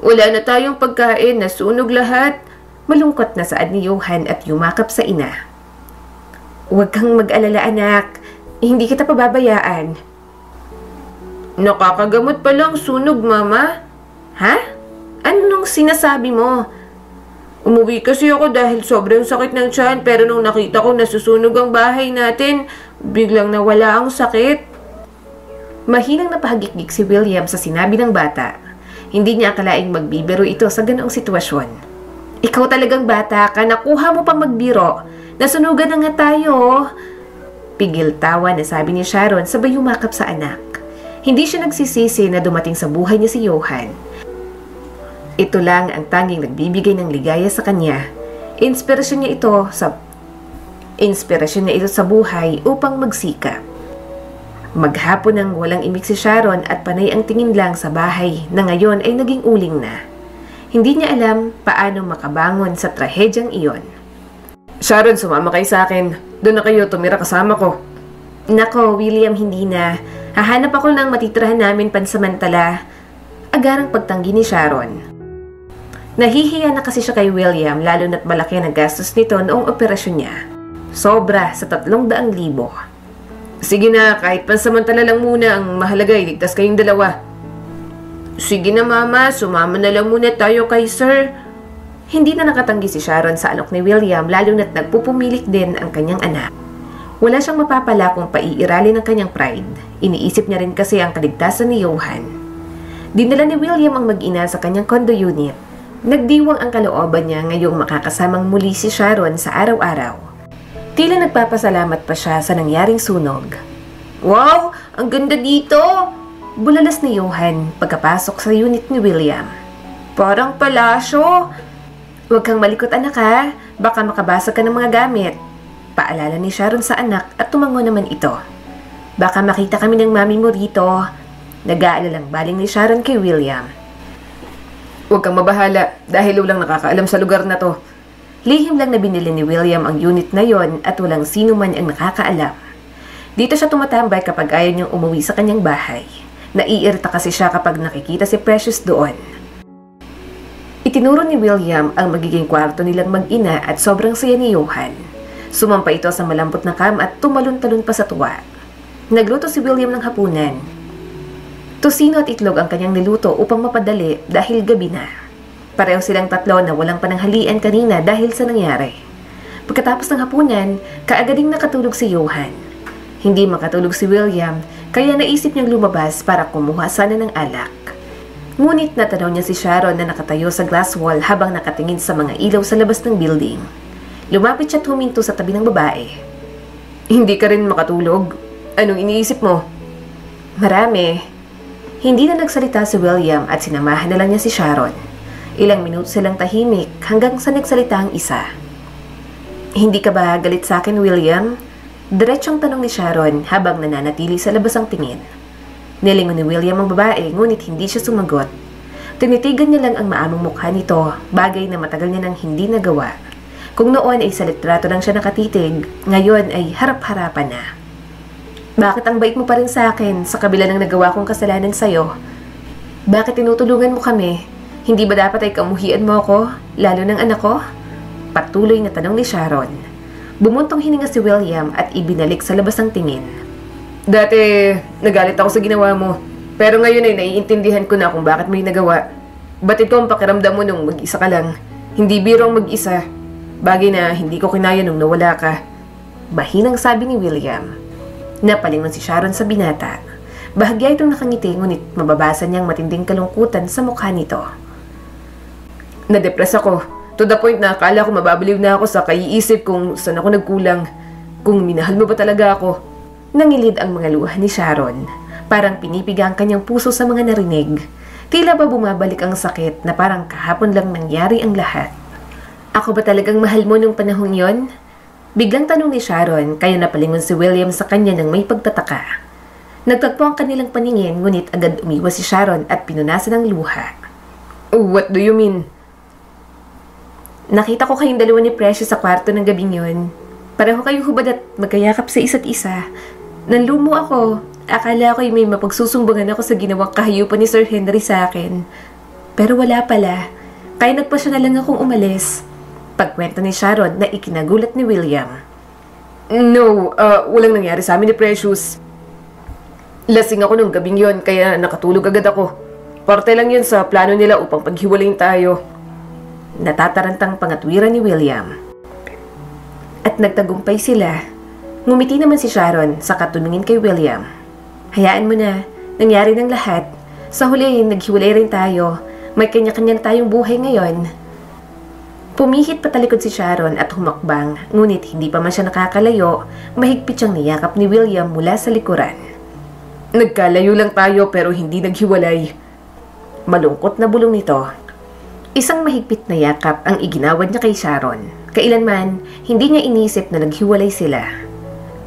Speaker 2: Wala na tayong pagkain, nasunog lahat.
Speaker 1: Malungkot na saad ni Johan at yumakap sa ina. Huwag kang mag-alala, anak. Hindi kita pababayaan.
Speaker 2: Nakakagamot pa lang sunog, Mama.
Speaker 1: Ha? Anong sinasabi mo?
Speaker 2: Umuwi kasi ako dahil sobrang sakit ng tiyan pero nung nakita ko nasusunog ang bahay natin, biglang nawala ang sakit.
Speaker 1: Mahinang napahagikik si William sa sinabi ng bata. Hindi niya akalaing magbibiro ito sa ganoong sitwasyon. Ikaw talagang bata ka, nakuha mo pang magbiro. Nasunugan na nga tayo. Pigil tawa na sabi ni Sharon sabay yumakap sa anak. Hindi siya nagsisisi na dumating sa buhay niya si Johan. Ito lang ang tanging nagbibigay ng ligaya sa kanya. Inspirasyon niya ito sa buhay upang magsikap. Maghapon nang walang imik si Sharon at panay ang tingin lang sa bahay na ngayon ay naging uling na. Hindi niya alam paano makabangon sa trahedyang iyon.
Speaker 2: Sharon, sumama kayo sa akin. Doon na kayo tumira kasama ko.
Speaker 1: Nako, William, hindi na. Hahanap ako ng matitirahan namin pansamantala. Agarang pagtanggi ni Sharon. Nahihiya na kasi siya kay William lalo na't malaki ang gastos nito noong operasyon niya. Sobra sa 300,000.
Speaker 2: Sige na, kahit pansamantala lang muna, ang mahalaga ay ligtas kayong dalawa.
Speaker 1: Sige na mama, sumama na lang muna tayo kay sir. Hindi na nakatanggi si Sharon sa alok ni William lalo na't nagpupumilik din ang kanyang anak. Wala siyang mapapala kung paiiralin ang kanyang pride. Iniisip niya rin kasi ang kaligtasan ni Johan. Dinala ni William ang mag-ina sa kanyang condo unit. Nagdiwang ang kalooban niya ngayong makakasamang muli si Sharon sa araw-araw. Tila nagpapasalamat pa siya sa nangyaring sunog. Wow! Ang ganda dito! Bulalas ni Johan pagkapasok sa unit ni William. Parang palasyo! Huwag kang malikot anak ha, baka makabasag ka ng mga gamit. Paalala ni Sharon sa anak at tumango naman ito. Baka makita kami ng mami mo rito. Nag-aalalang baling ni Sharon kay William.
Speaker 2: Huwag kang mabahala dahil walang nakakaalam sa lugar na to.
Speaker 1: Lihim lang na binili ni William ang unit na yon at walang sino man ang nakakaalam. Dito siya tumatambay kapag ayaw niyang umuwi sa kanyang bahay. Naiirita kasi siya kapag nakikita si Precious doon. Itinuro ni William ang magiging kwarto nilang mag-ina at sobrang saya ni Johan. Sumampa ito sa malambot na cam at tumalon-talon pa sa tuwa. Nagluto si William ng hapunan. Tosino at itlog ang kanyang niluto upang mapadali dahil gabi na. Pareho silang tatlo na walang pananghalian kanina dahil sa nangyari. Pagkatapos ng hapunan, kaagading nakatulog si Johan. Hindi makatulog si William, kaya naisip niyang lumabas para kumuha sana ng alak. Ngunit natanaw niya si Sharon na nakatayo sa glass wall habang nakatingin sa mga ilaw sa labas ng building. Lumapit siya at huminto sa tabi ng babae.
Speaker 2: Hindi ka rin makatulog? Anong iniisip mo?
Speaker 1: Marami. Hindi na nagsalita si William at sinamahan na lang niya si Sharon. Ilang minuto silang tahimik hanggang sa nagsalita ang isa. Hindi ka ba galit sa akin, William? Diretsong tanong ni Sharon habang nananatili sa labas ang tingin. Nilingon ni William ang babae ngunit hindi siya sumagot. Tinitigan niya lang ang maamong mukha nito, bagay na matagal niya nang hindi nagawa. Kung noon ay sa litrato lang siya nakatitig, ngayon ay harap-harapan na. Bakit ang bait mo pa rin sa akin sa kabila ng nagawa kong kasalanan sa'yo? Bakit tinutulungan mo kami? Hindi ba dapat ay kamuhian mo ako, lalo ng anak ko? Patuloy na tanong ni Sharon. Bumuntong hininga si William at ibinalik sa labas ang tingin.
Speaker 2: Dati, nagalit ako sa ginawa mo. Pero ngayon ay naiintindihan ko na kung bakit mo yung nagawa. Ba't ito ang pakiramdam mo nung mag-isa ka lang? Hindi biro ang mag-isa. Bagay na hindi ko kinaya nung nawala ka.
Speaker 1: Bahinang sabi ni William. Napalingon si Sharon sa binata. Bahagya itong nakangiti ngunit mababasa niyang matinding kalungkutan sa mukha nito.
Speaker 2: Nadepress ako. To the point na akala ko mababaliw na ako sa kaiisip kung saan ako nagkulang. Kung minahal mo ba talaga ako?
Speaker 1: Nangilid ang mga luha ni Sharon. Parang pinipiga ang kanyang puso sa mga narinig. Tila ba bumabalik ang sakit na parang kahapon lang nangyari ang lahat. Ako ba talagang mahal mo nung panahong yon? Biglang tanong ni Sharon kaya napalingon si William sa kanya ng may pagtataka. Nagtagpo ang kanilang paningin ngunit agad umiwas si Sharon at pinunasan ng luha.
Speaker 2: What do you mean?
Speaker 1: Nakita ko kayong dalawa ni Precious sa kwarto ng gabing yun. Pareho kayo hubad at magkayakap sa isa't isa. Nanlumo ako. Akala ko'y may mapagsusumbungan ako sa ginawang kahayupan ni Sir Henry sa akin. Pero wala pala. Kaya nagpasya na lang akong umalis. Pagkwento ni Sharon na ikinagulat ni William.
Speaker 2: No, walang nangyari sa amin ni Precious. Lasing ako nung gabing yon kaya nakatulog agad ako. Parte lang yun sa plano nila upang paghiwalayin tayo.
Speaker 1: Natatarantang pangatwiran ni William. At nagtagumpay sila. Ngumiti naman si Sharon sa katumingin kay William. Hayaan mo na, nangyari ng lahat. Sa huli, naghiwalay rin tayo. May kanya-kanya tayong buhay ngayon. Pumihit patalikod si Sharon at humakbang, ngunit hindi pa man siya nakakalayo, mahigpit siyang niyakap ni William mula sa likuran.
Speaker 2: Nagkalayo lang tayo pero hindi naghiwalay.
Speaker 1: Malungkot na bulong nito. Isang mahigpit na yakap ang iginawad niya kay Sharon. Kailanman, hindi niya inisip na naghiwalay sila.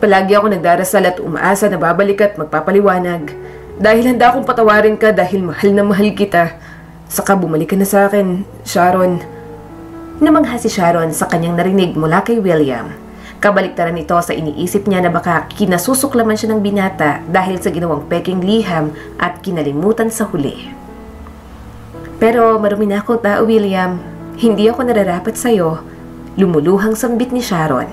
Speaker 2: Palagi ako nagdarasal at umaasa na babalik at magpapaliwanag. Dahil handa akong patawarin ka dahil mahal na mahal kita. Saka bumalik ka na sa akin, Sharon.
Speaker 1: Namangha si Sharon sa kanyang narinig mula kay William. Kabaliktaran ito sa iniisip niya na baka kinasusuklaman siya ng binata dahil sa ginawang peking liham at kinalimutan sa huli. Pero marumi na akong tao, William. Hindi ako nararapat sa'yo. Lumuluhang sambit ni Sharon.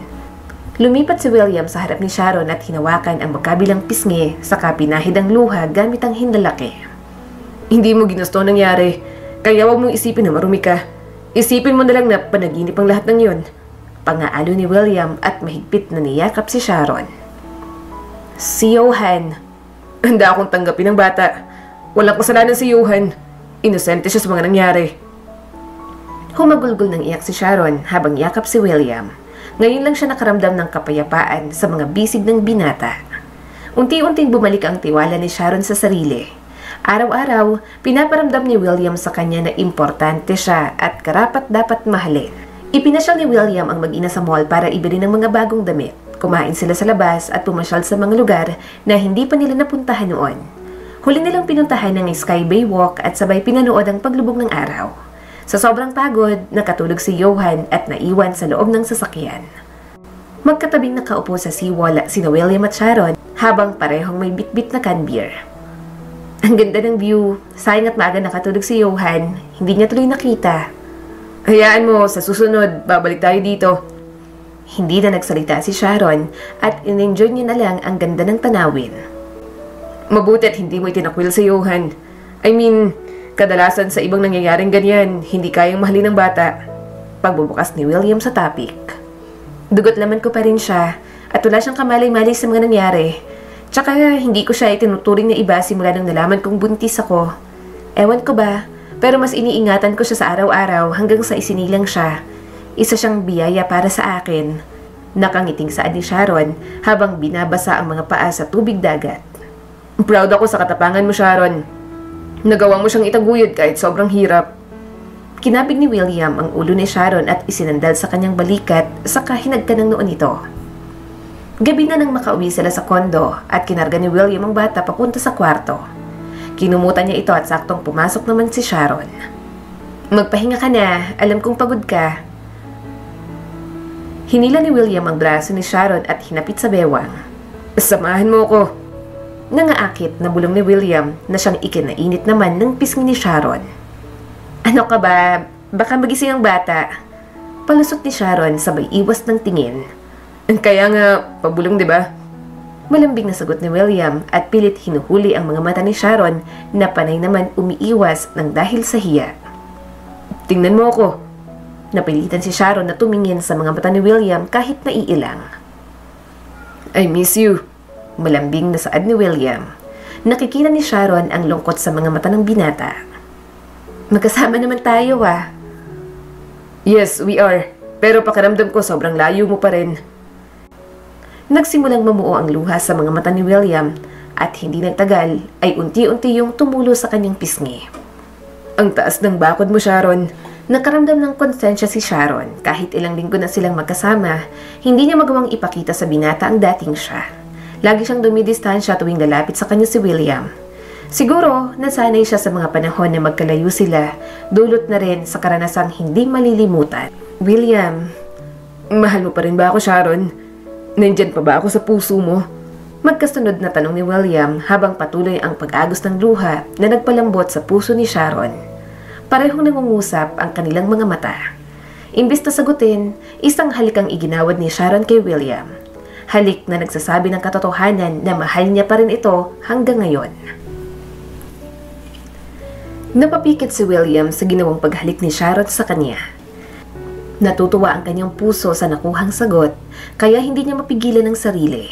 Speaker 1: Lumipat si William sa harap ni Sharon at hinawakan ang magkabilang pisngi saka pinahid ang luha gamit ang hinlalaki.
Speaker 2: Hindi mo ginusto ang nangyari, kaya huwag mong isipin na marumi ka. Isipin mo na lang na panaginip ang lahat ng yun.
Speaker 1: Pangaalo ni William at mahigpit na niyakap si Sharon. Si Johan.
Speaker 2: Handa akong tanggapin ang bata. Walang kasalanan si Johan. Inosente siya sa mga nangyari.
Speaker 1: Humagulgol ng iyak si Sharon habang yakap si William. Ngayon lang siya nakaramdam ng kapayapaan sa mga bisig ng binata. Unti-unting bumalik ang tiwala ni Sharon sa sarili. Araw-araw, pinaparamdam ni William sa kanya na importante siya at karapat-dapat mahalin. Ipinasyal ni William ang mag-ina sa mall para ibili ng mga bagong damit. Kumain sila sa labas at pumasyal sa mga lugar na hindi pa nila napuntahan noon. Huli nilang pinuntahan ng Sky Bay Walk at sabay pinanood ang paglubog ng araw. Sa sobrang pagod, nakatulog si Johan at naiwan sa loob ng sasakyan. Magkatabing nakaupo sa seawall sina William at Sharon habang parehong may bitbit na can beer. Ang ganda ng view. Sayang at maaga nakatulog si Johan. Hindi niya tuloy nakita.
Speaker 2: Hayaan mo, sa susunod, babalik tayo dito.
Speaker 1: Hindi na nagsalita si Sharon at in-enjoy niya na lang ang ganda ng tanawin.
Speaker 2: Mabuti at hindi mo itinakwil si Johan. Kadalasan sa ibang nangyayaring ganyan, hindi kayang mahalin ng bata.
Speaker 1: Pagbubukas ni William sa topic. Dugot laman ko pa rin siya at wala siyang kamalay-malay sa mga nangyari. Tsaka hindi ko siya itinuturing na iba simula nang nalaman kong buntis ako. Ewan ko ba, pero mas iniingatan ko siya sa araw-araw hanggang sa isinilang siya. Isa siyang biyaya para sa akin. Nakangiting saad ni Sharon habang binabasa ang mga paa sa tubig dagat.
Speaker 2: Proud ako sa katapangan mo, Sharon. Nagawa mo siyang itaguyod kahit sobrang hirap.
Speaker 1: Kinabig ni William ang ulo ni Sharon at isinandal sa kanyang balikat saka hinagka ng noon ito. Gabi na nang makauwi sila sa kondo at kinarga ni William ang bata papunta sa kwarto. Kinumutan niya ito at saktong pumasok naman si Sharon. Magpahinga ka na, alam kong pagod ka. Hinila ni William ang braso ni Sharon at hinapit sa bewang.
Speaker 2: Samahan mo ko.
Speaker 1: Nangaakit na bulong ni William na siyang ikinainit naman ng pisngi ni Sharon. Ano ka ba? Baka magising ang bata. Palusot ni Sharon sabay iwas ng tingin.
Speaker 2: Kaya nga, pabulong diba?
Speaker 1: Malambing na sagot ni William at pilit hinuhuli ang mga mata ni Sharon na panay naman umiiwas ng dahil sa hiya.
Speaker 2: Tingnan mo ako.
Speaker 1: Napilitan si Sharon na tumingin sa mga mata ni William kahit naiilang.
Speaker 2: I miss you.
Speaker 1: Malambing na saad ni William. Nakikita ni Sharon ang lungkot sa mga mata ng binata. Magkasama naman tayo ah.
Speaker 2: Yes, we are. Pero pakiramdam ko sobrang layo mo pa rin.
Speaker 1: Nagsimulang mamuo ang luha sa mga mata ni William at hindi nagtagal ay unti-unti yung tumulo sa kanyang pisngi.
Speaker 2: Ang taas ng bakod mo, Sharon.
Speaker 1: Nakaramdam ng konsensya si Sharon. Kahit ilang linggo na silang magkasama, hindi niya magawang ipakita sa binata ang dating siya. Lagi siyang dumidistansya tuwing lalapit sa kanya si William. Siguro, nasanay siya sa mga panahon na magkalayo sila, dulot na rin sa karanasang hindi malilimutan.
Speaker 2: William, mahal mo pa rin ba ako, Sharon? Nandyan pa ba ako sa puso mo?
Speaker 1: Magkasunod na tanong ni William habang patuloy ang pag-agos ng luha na nagpalambot sa puso ni Sharon. Parehong nangungusap ang kanilang mga mata. Imbis na sagutin, isang halikang iginawad ni Sharon kay William. Halik na nagsasabi ng katotohanan na mahal niya pa rin ito hanggang ngayon. Napapikit si William sa ginawang paghalik ni Sharon sa kanya. Natutuwa ang kanyang puso sa nakuhang sagot, kaya hindi niya mapigilan ang sarili.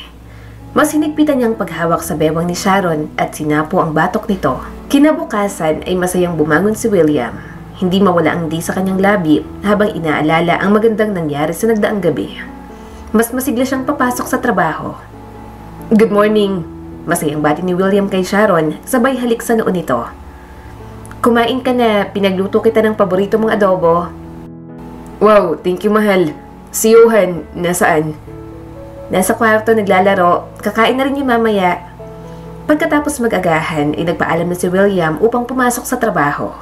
Speaker 1: Mas hinigpitan niyang paghawak sa bewang ni Sharon at sinapo ang batok nito. Kinabukasan ay masayang bumangon si William. Hindi mawala ang di sa kanyang labi habang inaalala ang magandang nangyari sa nagdaang gabi. Mas masigla siyang papasok sa trabaho. Good morning! Masayang bati ni William kay Sharon, sabay halik sa noon nito. Kumain ka na, pinagluto kita ng paborito mong adobo.
Speaker 2: Wow, thank you mahal. Si Johan, nasaan?
Speaker 1: Nasa kwarto naglalaro, kakain na rin yung mamaya. Pagkatapos mag-agahan ay nagpaalam na si William upang pumasok sa trabaho.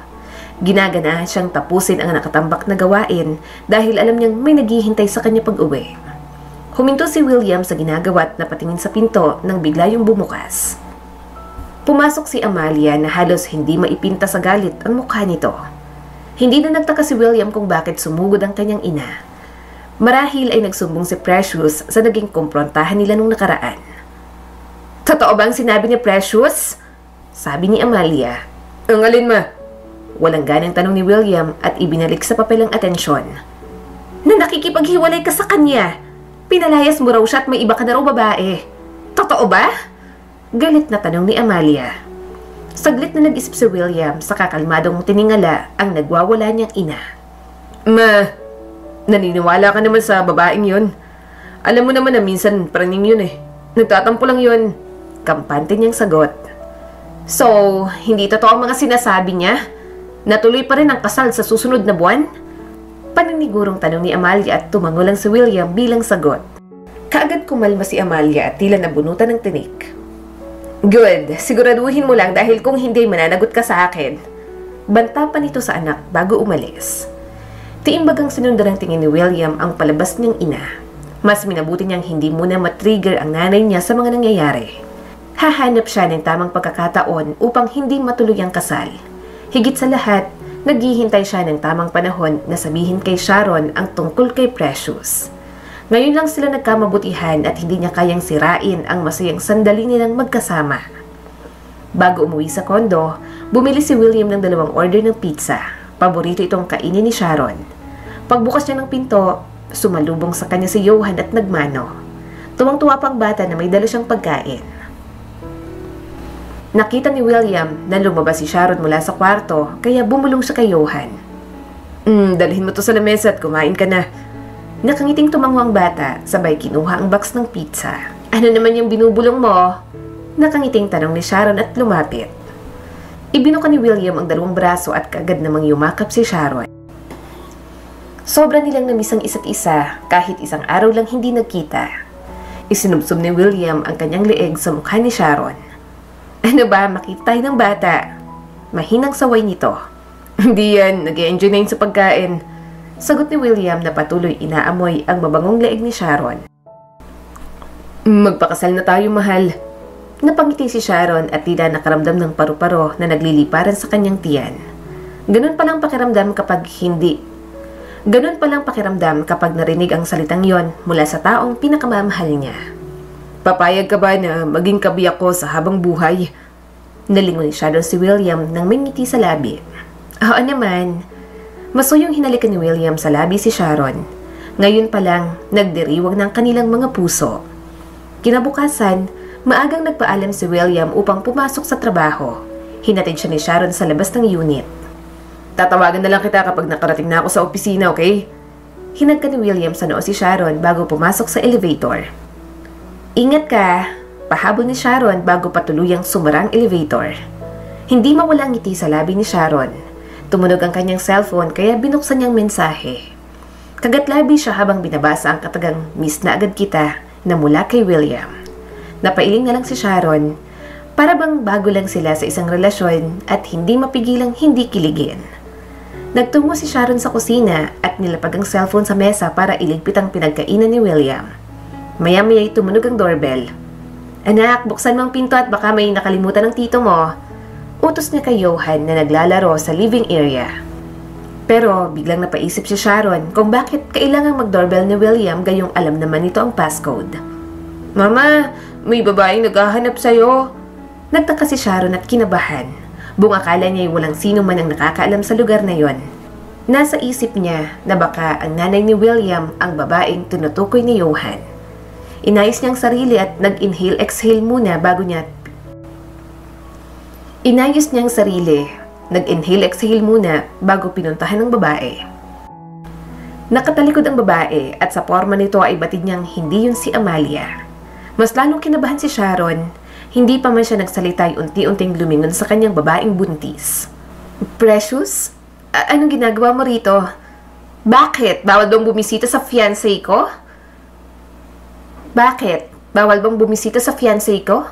Speaker 1: Ginaganahan siyang tapusin ang nakatambak na gawain dahil alam niyang may naghihintay sa kanya pag-uwi. Huminto si William sa ginagawa at napatingin sa pinto nang bigla yung bumukas. Pumasok si Amalia na halos hindi maipinta sa galit ang mukha nito. Hindi na nagtaka si William kung bakit sumugod ang kanyang ina. Marahil ay nagsumbong si Precious sa naging kumprontahan nila nung nakaraan. Totoo bang sinabi ni Precious? Sabi ni Amalia.
Speaker 2: Ang alin ma?
Speaker 1: Walang ganang tanong ni William at ibinalik sa papel ang atensyon. Na nakikipaghiwalay ka sa kanya. Pinalayas mo raw siya at may iba ka na raw babae. Totoo ba? Galit na tanong ni Amalia. Saglit na nag-isip si William sa kakalmadong tiningala ang nagwawala niyang ina.
Speaker 2: Ma, naniniwala ka naman sa babaeng yun. Alam mo naman na minsan praning yun eh. Nagtatampo lang yun.
Speaker 1: Kampante niyang sagot. So, hindi totoo ang mga sinasabi niya? Natuloy pa rin ang kasal sa susunod na buwan? Paninigurong tanong ni Amalia at tumango lang si William bilang sagot. Kaagad kumalma si Amalia at tila nabunutan ng tinik. Good, siguraduhin mo lang dahil kung hindi mananagot ka sa akin. Banta pa nito sa anak bago umalis. Tiimbagang sinundan ng tingin ni William ang palabas niyang ina. Mas minabuti niyang hindi muna matrigger ang nanay niya sa mga nangyayari. Hahanap siya ng tamang pagkakataon upang hindi matuloy ang kasal. Higit sa lahat, naghihintay siya ng tamang panahon na sabihin kay Sharon ang tungkol kay Precious. Ngayon lang sila nagkamabutihan at hindi niya kayang sirain ang masayang sandali nilang magkasama. Bago umuwi sa kondo, bumili si William ng 2 order ng pizza. Paborito itong kainin ni Sharon. Pagbukas niya ng pinto, sumalubong sa kanya si Johan at nagmano. Tuwang-tuwa pang bata na may dala siyang pagkain. Nakita ni William na lumabas si Sharon mula sa kwarto kaya bumulong siya kay Johan.
Speaker 2: Dalhin mo to sa lamesa at kumain ka na.
Speaker 1: Nakangiting tumango ang bata, sabay kinuha ang box ng pizza. Ano naman yung binubulong mo? Nakangiting tanong ni Sharon at lumapit. Ibinuka ni William ang 2 braso at kaagad namang yumakap si Sharon. Sobra nilang namiss ang isa't isa kahit isang araw lang hindi nagkita. Isinubsob ni William ang kanyang leeg sa mukha ni Sharon. Ano ba, makita tayo ng bata? Mahinang saway nito.
Speaker 2: Hindi yan, nag-i-enjoy na yun sa pagkain.
Speaker 1: Sagot ni William na patuloy inaamoy ang mabangong leeg ni Sharon.
Speaker 2: Magpakasal na tayo, mahal.
Speaker 1: Napangiti si Sharon at tila nakaramdam ng paru-paro na nagliliparan sa kanyang tiyan. Ganun palang pakiramdam kapag narinig ang salitang yon mula sa taong pinakamamahal niya.
Speaker 2: Papayag ka ba na maging kabiyak ko sa habang buhay?
Speaker 1: Nalingon ni Sharon si William nang may ngiti sa labi. Oo naman. Masuyong hinalikan ni William sa labi si Sharon. Ngayon pa lang, nagdiriwang ng kanilang mga puso. Kinabukasan, maagang nagpaalam si William upang pumasok sa trabaho. Hinatid siya ni Sharon sa labas ng unit.
Speaker 2: Tatawagan na lang kita kapag nakarating na ako sa opisina, okay?
Speaker 1: Hinagka ni William sa noo si Sharon bago pumasok sa elevator. Ingat ka, pahabol ni Sharon bago patuluyang sumara ang elevator. Hindi mawala ang ngiti sa labi ni Sharon. Tumunog ang kanyang cellphone kaya binuksan niyang mensahe. Kagatlabi siya habang binabasa ang katagang "Miss na agad kita" na mula kay William. Napailing na lang si Sharon. Para bang bago lang sila sa isang relasyon at hindi mapigilang hindi kiligin. Nagtungo si Sharon sa kusina at nilapag ang cellphone sa mesa para iligpit ang pinagkainan ni William. Maya-maya'y tumunog ang doorbell. Anak, buksan mo ang pinto at baka may nakalimutan ng tito mo. Utos niya kay Johan na naglalaro sa living area. Pero biglang napaisip si Sharon kung bakit kailangang mag-doorbell ni William gayong alam naman nito ang passcode.
Speaker 2: Mama, may babaeng naghahanap sa'yo.
Speaker 1: Nagtaka si Sharon at kinabahan. Buong akala niya ay walang sino man ang nakakaalam sa lugar na yon. Nasa isip niya na baka ang nanay ni William ang babaeng tinutukoy ni Johan. Inayos niyang sarili at nag-inhale-exhale muna bago niya nag-inhale-exhale muna bago pinuntahan ng babae. Nakatalikod ang babae at sa forma nito ay batid niyang hindi yun si Amalia. Mas lalong kinabahan si Sharon, hindi pa man siya nagsalita ay unti-unting lumingon sa kanyang babaeng buntis. Precious? Anong ginagawa mo rito? Bakit? Bawal bang bumisita sa fiancé ko? Bakit? Bawal bang bumisita sa fiancé ko?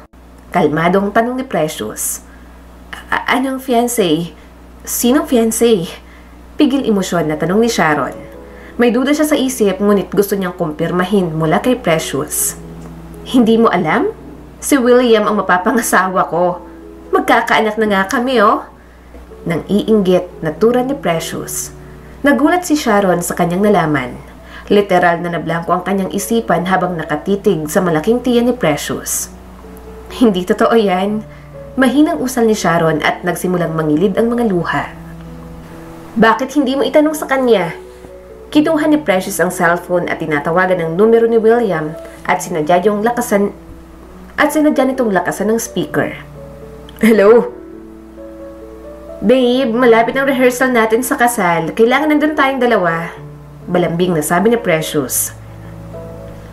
Speaker 1: Kalmadong tanong ni Precious. Anong fiancé? Sinong fiancé? Pigil emosyon na tanong ni Sharon. May duda siya sa isip ngunit gusto niyang kumpirmahin mula kay Precious. Hindi mo alam? Si William ang mapapangasawa ko. Magkakaanak na nga kami Nang iinggit na tura ni Precious. Nagulat si Sharon sa kanyang nalaman. Literal na nablangko ang kanyang isipan habang nakatitig sa malaking tiyan ni Precious. Hindi totoo yan. Mahinang usal ni Sharon at nagsimulang mangilid ang mga luha. Bakit hindi mo itanong sa kanya? Kinuha ni Precious ang cellphone at tinatawagan ang numero ni William at sinadya nitong lakasan ng speaker. Hello? Babe, malapit ang rehearsal natin sa kasal. Kailangan nandun tayong dalawa. Balambing na sabi ni Precious.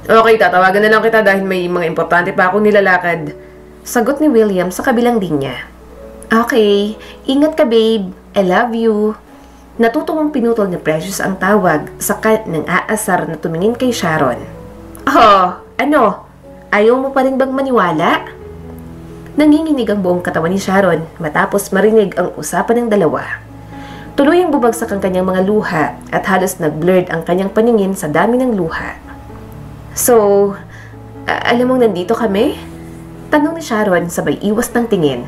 Speaker 1: Okay, tatawagan na lang kita dahil may mga importante pa akong nilalakad. Sagot ni William sa kabilang linya. Okay, ingat ka babe. I love you. Natutungong pinutol ni Precious ang tawag sa ng aasar na tumingin kay Sharon. Oh, ano? Ayaw mo pa rin bang maniwala? Nanginginig ang buong katawan ni Sharon matapos marinig ang usapan ng dalawa. Tuluyang bumagsak ang kanyang mga luha at halos nag-blurred ang kanyang paningin sa dami ng luha. So, alam mong nandito kami? Tanong ni Sharon sabay iwas ng tingin.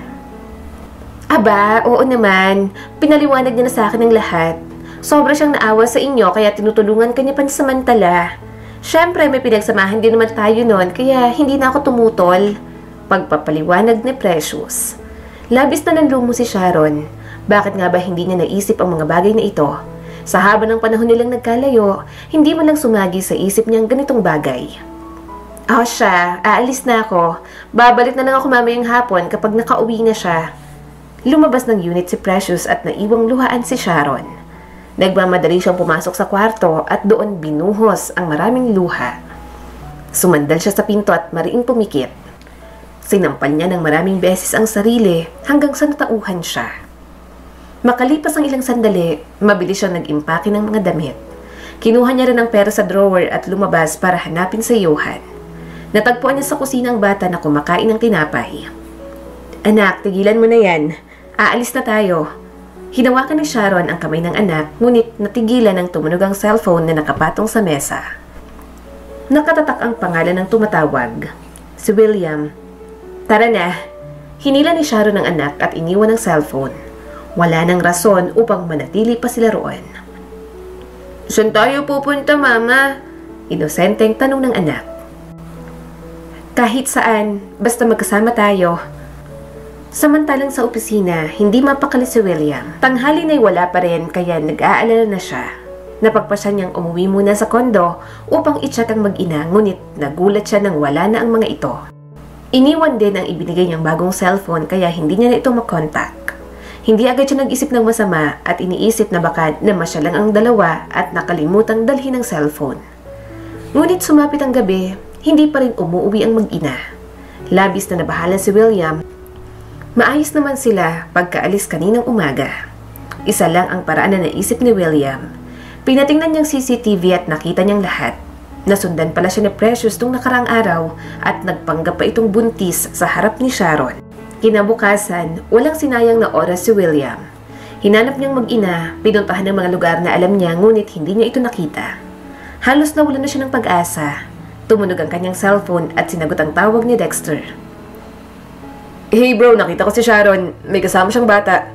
Speaker 1: Aba, oo naman. Pinaliwanag niya na sa akin ang lahat. Sobra siyang naawa sa inyo kaya tinutulungan ka niya pansamantala. Siyempre may pinagsamahan din naman tayo noon kaya hindi na ako tumutol. Pagpapaliwanag ni Precious. Labis na nanlumo si Sharon. Bakit nga ba hindi niya naisip ang mga bagay na ito? Sa haba ng panahon nilang nagkalayo, hindi man lang sumagi sa isip niyang ganitong bagay. Siya, aalis na ako. Babalik na lang ako mamayang hapon kapag nakauwi na siya. Lumabas ng unit si Precious at naiwang luhaan si Sharon. Nagmamadali siyang pumasok sa kwarto at doon binuhos ang maraming luha. Sumandal siya sa pinto at mariing pumikit. Sinampal niya ng maraming beses ang sarili hanggang sa natauhan siya. Makalipas ang ilang sandali, mabilis siyang nag-impake ng mga damit. Kinuha niya rin ang pera sa drawer at lumabas para hanapin si Johan. Natagpuan niya sa kusina ang bata na kumakain ng tinapay. Anak, tigilan mo na yan. Aalis na tayo. Hinawakan ni Sharon ang kamay ng anak, ngunit natigilan ng tumunog ang cellphone na nakapatong sa mesa. Nakatatak ang pangalan ng tumatawag. Si William. Tara na. Hinila ni Sharon ang anak at iniwan ang cellphone. Wala nang rason upang manatili pa sila roon. Saan tayo pupunta, Mama? Inosenteng tanong ng anak. Kahit saan, basta magkasama tayo. Samantalang sa opisina, hindi mapakali si William. Tanghali na'y wala pa rin kaya nag-aalala na siya. Napagpasya niyang umuwi muna sa kondo upang i-chat ang mag-ina ngunit nagulat siya nang wala na ang mga ito. Iniwan din ang ibinigay niyang bagong cellphone kaya hindi niya na ito makontak. Hindi agad siya nag-isip ng masama at iniisip na baka namasya lang ang dalawa at nakalimutang dalhin ang cellphone. Ngunit sumapit ang gabi, hindi pa rin umuwi ang mag-ina. Labis na nabahala si William. Maayos naman sila pagkaalis kaninang umaga. Isa lang ang paraan na naisip ni William. Pinatingnan niyang CCTV at nakita niyang lahat. Nasundan pala siya ni Precious nung nakaraang araw at nagpanggap pa itong buntis sa harap ni Sharon. Kinabukasan, walang sinayang na oras si William. Hinanap niyang mag-ina, pinuntahan ng mga lugar na alam niya ngunit hindi niya ito nakita. Halos nawalan na siya ng pag-asa. Tumunog ang kanyang cellphone at sinagot ang tawag ni Dexter. Hey bro, nakita ko si Sharon. May kasama siyang bata.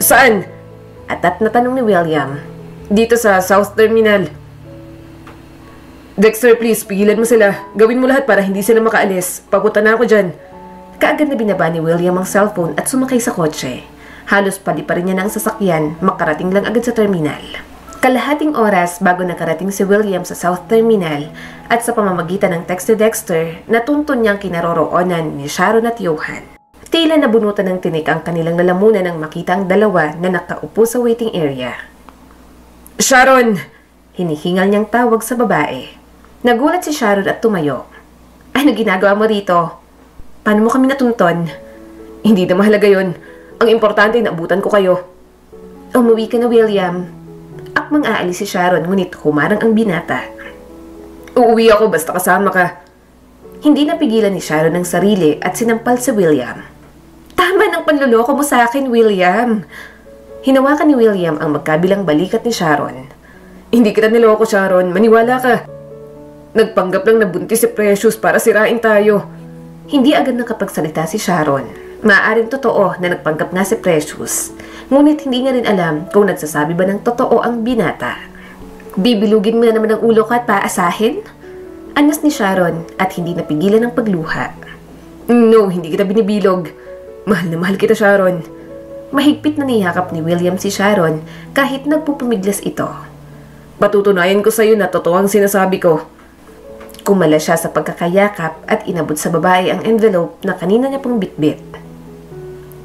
Speaker 1: Saan? Atat na tanong ni William. Dito sa South Terminal. Dexter, please, pigilan mo sila. Gawin mo lahat para hindi sila makaalis. Papunta na ako dyan. Kaagad na binaba ni William ang cellphone at sumakay sa kotse. Halos paliparin niya na ang sasakyan, makarating lang agad sa terminal. Kalahating oras bago nakarating si William sa South Terminal at sa pamamagitan ng text ni Dexter, natuntun niyang kinaroroonan ni Sharon at Johan. Tila nabunutan ng tinik ang kanilang lalamunan nang makita ang dalawa na nakaupo sa waiting area. Sharon! Hinihingal niyang tawag sa babae. Nagulat si Sharon at tumayo. Ano ginagawa mo rito? Paano mo kami natunton? Hindi na mahalaga yun. Ang importante, naabutan ko kayo. Umuwi ka na, William. Akmang aalis si Sharon ngunit humarang ang binata.
Speaker 2: Uuwi ako basta kasama ka.
Speaker 1: Hindi napigilan ni Sharon ang sarili at sinampal si William. Tama ng panluloko mo sa akin, William. Hinawakan ni William ang magkabilang balikat ni Sharon.
Speaker 2: Hindi kita niloko, Sharon. Maniwala ka. Nagpanggap lang na buntis si Precious para sirain tayo.
Speaker 1: Hindi agad nakapagsalita si Sharon. Maaaring totoo na nagpanggap nga si Precious. Ngunit hindi niya rin alam kung nagsasabi ba ng totoo ang binata. Bibilugin mo na naman ang ulo ko at paasahin? Anas ni Sharon at hindi napigilan ang pagluha.
Speaker 2: No, hindi kita binibilog. Mahal na mahal kita, Sharon.
Speaker 1: Mahigpit na niyakap ni William si Sharon kahit nagpupumiglas ito.
Speaker 2: Patutunayan ko sa iyo na totoo ang sinasabi ko.
Speaker 1: Kumala siya sa pagkakayakap at inabot sa babae ang envelope na kanina niya pong bitbit.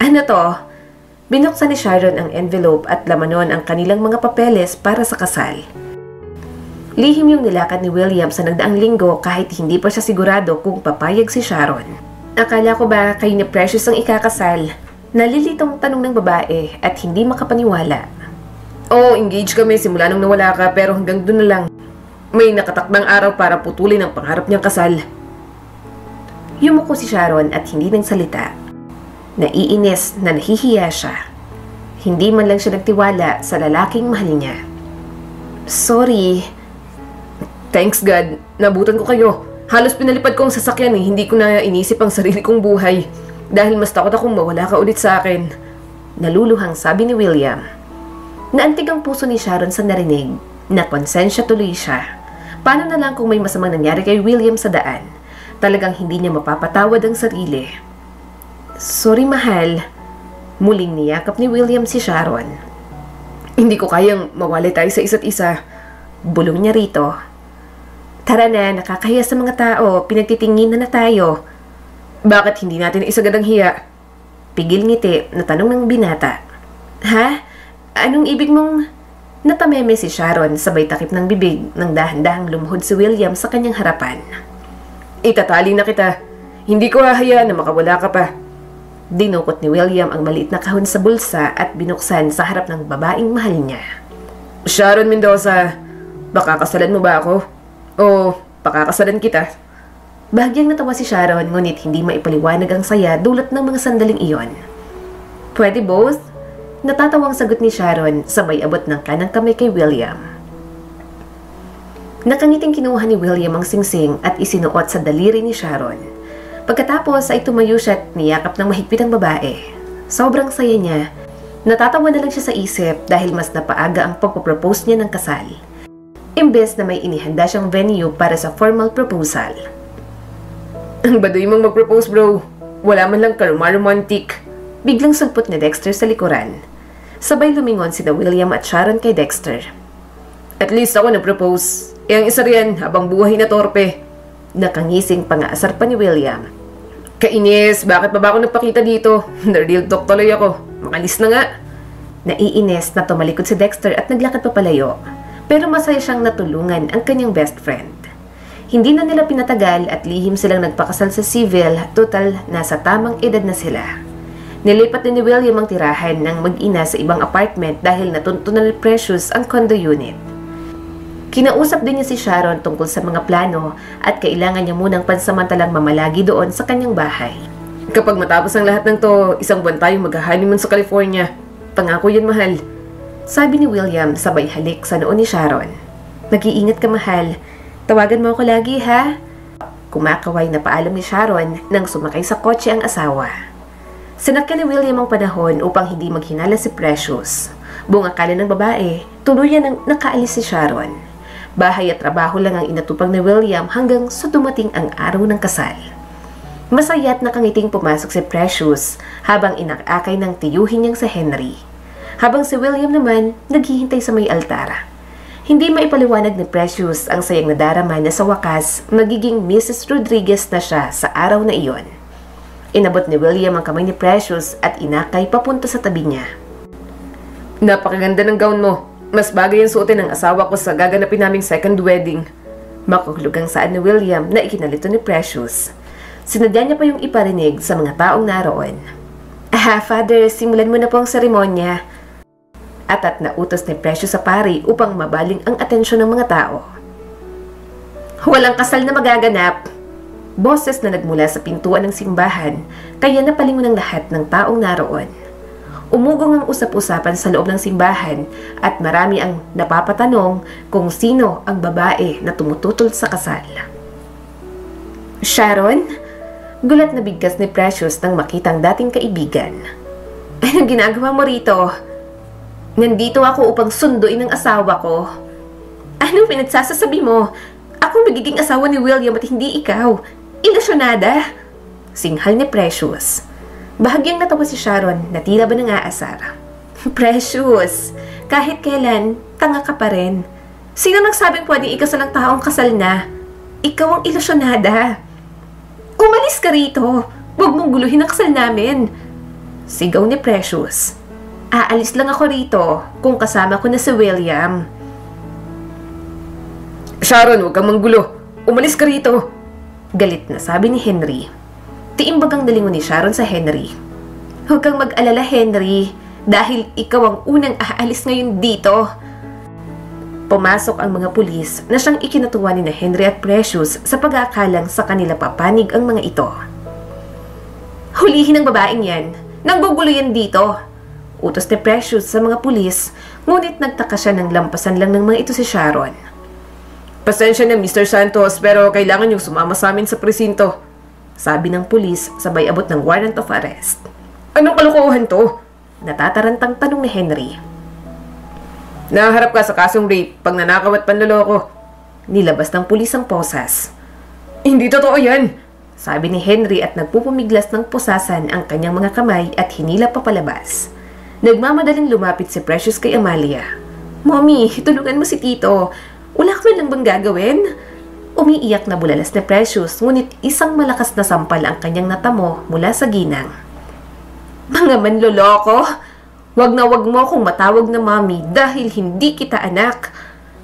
Speaker 1: Ano to? Binuksan ni Sharon ang envelope at laman nun ang kanilang mga papeles para sa kasal. Lihim yung nilakad ni William sa nagdaang linggo kahit hindi pa siya sigurado kung papayag si Sharon. Akala ko ba kayo ni Precious ang ikakasal? Nalilitong tanong ng babae at hindi makapaniwala.
Speaker 2: Oo, engaged kami simula nung nawala ka pero hanggang doon na lang. May nakatakdang araw para putulin ang pangarap niyang kasal.
Speaker 1: Yumuko si Sharon at hindi nagsalita. Naiinis na nahihiya siya. Hindi man lang siya nagtiwala sa lalaking mahal niya. Sorry.
Speaker 2: Thanks God, nabutan ko kayo. Halos pinalipad ko ang sasakyan hindi ko na inisip ang sarili kong buhay. Dahil mas takot akong mawala ka ulit sa akin.
Speaker 1: Naluluhang sabi ni William. Naantig ang puso ni Sharon sa narinig. Nakonsensya tuloy siya. Paano na lang kung may masamang nangyari kay William sa daan? Talagang hindi niya mapapatawad ang sarili. Sorry mahal. Muling niyakap ni William si Sharon.
Speaker 2: Hindi ko kayang mawalay tayo sa isa't isa.
Speaker 1: Bulong niya rito. Tara na, nakakahiya sa mga tao. Pinagtitingin na tayo.
Speaker 2: Bakit hindi natin isagad ang hiya?
Speaker 1: Pigil ngiti na tanong ng binata. Ha? Anong ibig mong... Natameme si Sharon sabay takip ng bibig nang dahan-dahang lumuhod si William sa kanyang harapan.
Speaker 2: Itatali na kita. Hindi ko hahayaan na makawala ka pa.
Speaker 1: Dinukot ni William ang maliit na kahon sa bulsa at binuksan sa harap ng babaeng mahal niya.
Speaker 2: Sharon Mendoza, baka kasalan mo ba ako? O pakakasalan kita?
Speaker 1: Bahagyang natawa si Sharon ngunit hindi maipaliwanag ang saya dulot ng mga sandaling iyon. Pwede both? Natatawang sagot ni Sharon sabay abot ng kanang kamay kay William. Nakangiting kinuha ni William ang singsing at isinuot sa daliri ni Sharon. Pagkatapos ay tumayo siya at niyakap ng mahigpit ang babae. Sobrang saya niya. Natatawa na lang siya sa isip dahil mas napaaga ang pagpropose niya ng kasal. Imbes na may inihanda siyang venue para sa formal proposal.
Speaker 2: Ang baduy mong mag-propose, bro. Wala man lang karuma-romantic.
Speaker 1: Biglang sulpot ni Dexter sa likuran. Sabay lumingon sina William at Sharon kay Dexter.
Speaker 2: At least ako nag-propose. Ang isa riyan habang buhay na torpe.
Speaker 1: Nakangising pangaasar pa ni William.
Speaker 2: Kainis, bakit pa ba ako nagpakita dito? Na-real talk tuloy ako. Makalis na nga.
Speaker 1: Naiinis na tumalikod si Dexter at naglakad papalayo. Pero masaya siyang natulungan ang kanyang best friend. Hindi na nila pinatagal at lihim silang nagpakasal sa civil, total nasa tamang edad na sila. Nilipat din ni William ang tirahan ng mag-ina sa ibang apartment dahil natuntunan ni Precious ang condo unit. Kinausap din niya si Sharon tungkol sa mga plano at kailangan niya munang pansamantalang mamalagi doon sa kanyang bahay.
Speaker 2: Kapag matapos ang lahat ng to, isang buwan tayong mag-honeymoon sa California. Pangako yan, mahal.
Speaker 1: Sabi ni William sabay halik sa noon ni Sharon. Mag-iingat ka, mahal. Tawagan mo ako lagi, ha? Kumakaway na paalam ni Sharon nang sumakay sa kotse ang asawa. Sinakyan ni William ang panahon upang hindi maghinala si Precious. Buong akala ng babae, tuluyan nang nakaalis si Sharon. Bahay at trabaho lang ang inatupag ni William hanggang sa dumating ang araw ng kasal. Masaya at nakangiting pumasok si Precious habang inakakay ng tiyuhin niyang si Henry. Habang si William naman naghihintay sa may altara. Hindi maipaliwanag ni Precious ang sayang nadarama na sa wakas magiging Mrs. Rodriguez na siya sa araw na iyon. Inabot ni William ang kamay ni Precious at inakay papunta sa tabi niya.
Speaker 2: Napakaganda ng gown mo. Mas bagay ang suotin ng asawa ko sa gaganapin naming second wedding.
Speaker 1: Makuhulugang saan ni William na ikinalito ni Precious. Sinadya niya pa yung iparinig sa mga taong naroon. Father, simulan mo na po ang seremonya. at nautos ni Precious sa pari upang mabaling ang atensyon ng mga tao. Walang kasal na magaganap. Boses na nagmula sa pintuan ng simbahan, kaya napalingon ng lahat ng taong naroon. Umugong ang usap-usapan sa loob ng simbahan at marami ang napapatanong kung sino ang babae na tumututol sa kasal. Sharon? Gulat na bigkas ni Precious nang makita ang dating kaibigan. Anong ginagawa mo rito? Nandito ako upang sunduin ang asawa ko. Anong pinagsasasabi mo? Akong magiging asawa ni William at hindi ikaw. Ilusyonada? Singhal ni Precious. Bahagyang natawa si Sharon na tila ba nang-aasar. Precious, kahit kailan, tanga ka pa rin. Sino nagsabing pwedeng ikasal ng taong kasal na? Ikaw ang ilusyonada. Umalis ka rito. Huwag mong guluhin ang kasal namin. Sigaw ni Precious. Aalis lang ako rito kung kasama ko na si William.
Speaker 2: Sharon, huwag kang manggulo. Umalis ka rito.
Speaker 1: Galit na sabi ni Henry. Tiimbagang nalingon ni Sharon sa Henry. Huwag kang mag-alala, Henry, dahil ikaw ang unang aalis ngayon dito. Pumasok ang mga pulis na siyang ikinatuwa ni na Henry at Precious sa pag-aakalang sa kanila papanig ang mga ito. Hulihin ang babaeng yan. Nanggugulo yan dito. Utos ni Precious sa mga pulis, ngunit nagtaka siya nang lampasan lang ng mga ito si Sharon.
Speaker 2: Pasensya na, Mr. Santos, pero kailangan yung sumama sa amin sa presinto.
Speaker 1: Sabi ng pulis sabay abot ng warrant of arrest.
Speaker 2: Anong kalokohan to?
Speaker 1: Natatarantang tanong ni Henry.
Speaker 2: Naharap ka sa kasong rape, pagnanakaw at panloloko.
Speaker 1: Nilabas ng pulis ang posas.
Speaker 2: Hindi totoo yan,
Speaker 1: sabi ni Henry at nagpupumiglas ng pusasan ang kanyang mga kamay at hinila pa palabas. Nagmamadaling lumapit si Precious kay Amalia. Mommy, tulungan mo si Tito. Wala ka man lang bang gagawin? Umiiyak na bulalas ni Precious, ngunit isang malakas na sampal ang kanyang natamo mula sa ginang. Mga manloloko! Wag mo akong matawag na mommy dahil hindi kita anak.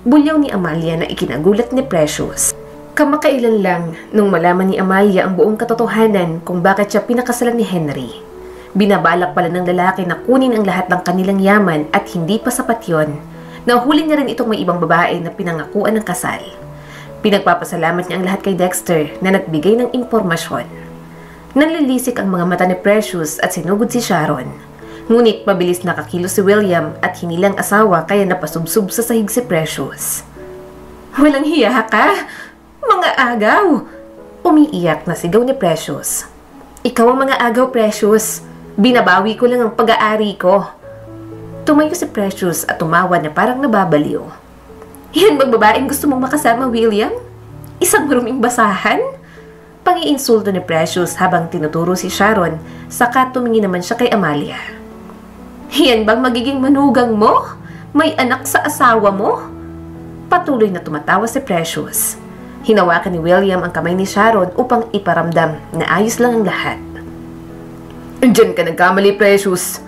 Speaker 1: Bulyaw ni Amalia na ikinagulat ni Precious. Kamakailan lang nung malaman ni Amalia ang buong katotohanan kung bakit siya pinakasalan ni Henry. Binabalak pala ng lalaki na kunin ang lahat ng kanilang yaman at hindi pa sapat yon. Nahuli niya rin itong may ibang babae na pinangakuan ng kasal. Pinagpapasalamat niya ang lahat kay Dexter na nagbigay ng impormasyon. Nanlilisik ang mga mata ni Precious at sinugod si Sharon. Ngunit mabilis nakakilo si William at hinilang asawa kaya napasubsub sa sahig si Precious. Walang hiya ka? Mga agaw! Umiiyak na sigaw ni Precious. Ikaw ang mga agaw, Precious. Binabawi ko lang ang pag-aari ko. Tumayo si Precious at tumawa na parang nababaliw. Yan bang babaeng gusto mong makasama, William? Isang maruming basahan? Pangiinsulto ni Precious habang tinuturo si Sharon, saka tumingin naman siya kay Amalia. Yan bang magiging manugang mo? May anak sa asawa mo? Patuloy na tumatawa si Precious. Hinawakan ni William ang kamay ni Sharon upang iparamdam na ayos lang ang lahat.
Speaker 2: Diyan ka nagkamali, Precious.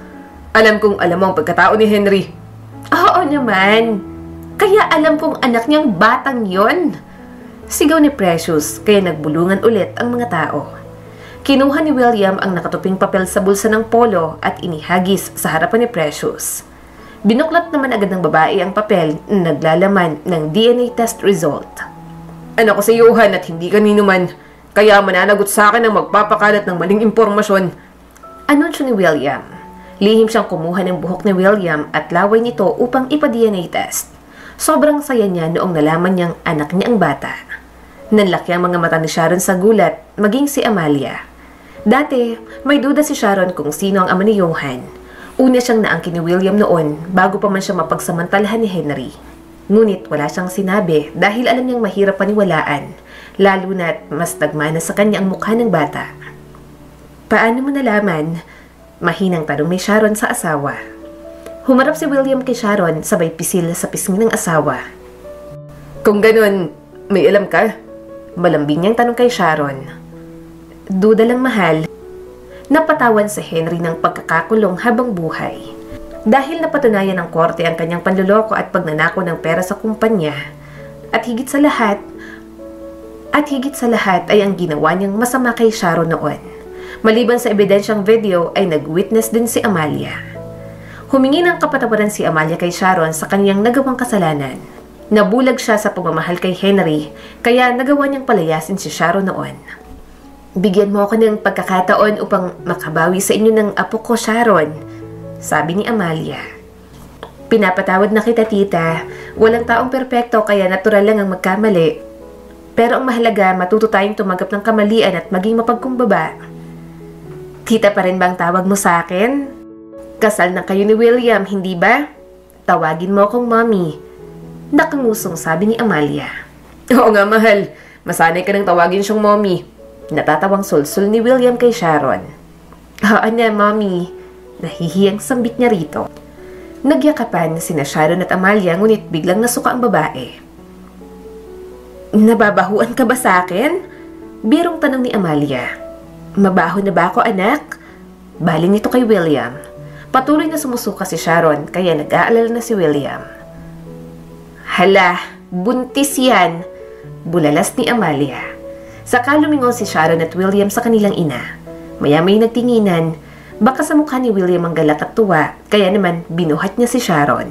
Speaker 2: Alam kong alam mo ang pagkatao ni Henry.
Speaker 1: Oo naman. Kaya alam kong anak niyang batang yon. Sigaw ni Precious kaya nagbulungan ulit ang mga tao. Kinuha ni William ang nakatuping papel sa bulsa ng polo at inihagis sa harapan ni Precious. Binuklat naman agad ng babae ang papel na naglalaman ng DNA test result.
Speaker 2: Anak ko si Johan at hindi kanino man, kaya mananagot sa akin ang magpapakalat ng maling impormasyon.
Speaker 1: Anunsyo ni William. Lihim siyang kumuha ng buhok ni William at laway nito upang ipa-DNA test. Sobrang saya niya noong nalaman niyang anak niya ang bata. Nanlaki ang mga mata ni Sharon sa gulat, maging si Amalia. Dati, may duda si Sharon kung sino ang ama ni Johan. Una siyang naangkin ni William noon bago pa man siya mapagsamantalahan ni Henry. Ngunit wala siyang sinabi dahil alam niyang mahirap paniwalaan, lalo na't mas nagmana sa kanya ang mukha ng bata. Paano mo nalaman? Mahinang tanong ni Sharon sa asawa. Humarap si William kay Sharon sabay pisil sa pisngi ng asawa.
Speaker 2: Kung ganun, may alam ka?
Speaker 1: Malambing niyang tanong kay Sharon. Duda lang, mahal. Napatawan si Henry ng pagkakakulong habang buhay. Dahil napatunayan ng korte ang kanyang panloloko at pagnanakaw ng pera sa kumpanya. At higit sa lahat ay ang ginawa niyang masama kay Sharon noon. Maliban sa ebidensyang video ay nag-witness din si Amalia. Humingi ng kapatawaran si Amalia kay Sharon sa kanyang nagawang kasalanan. Nabulag siya sa pagmamahal kay Henry, kaya nagawa niyang palayasin si Sharon noon. Bigyan mo ako ng pagkakataon upang makabawi sa inyo ng apo ko, Sharon, sabi ni Amalia. Pinapatawad na kita, tita. Walang taong perpekto kaya natural lang ang magkamali. Pero ang mahalaga, matuto tayong tumanggap ng kamalian at maging mapagkumbaba. Tita pa rin bang tawag mo sa akin? Kasal na kayo ni William, hindi ba? Tawagin mo akong mommy. Nakangusong sabi ni Amalia. Oo nga, mahal. Masanay ka nang tawagin siyang mommy. Natatawang sulsul ni William kay Sharon. Oo na, mommy. Nahihiyang sambit niya rito. Nagyakapan sina Sharon at Amalia ngunit biglang nasuka ang babae. Nababahuan ka ba sa akin? Birong tanong ni Amalia. Mabaho na ba ako, anak? Baling nito kay William. Patuloy na sumusuka si Sharon kaya nag-aalala na si William. Hala, buntis yan! Bulalas ni Amalia. Saka lumingon si Sharon at William sa kanilang ina. Maya-may nagtinginan. Baka sa mukha ni William ang galak at tuwa, kaya naman binuhat niya si Sharon.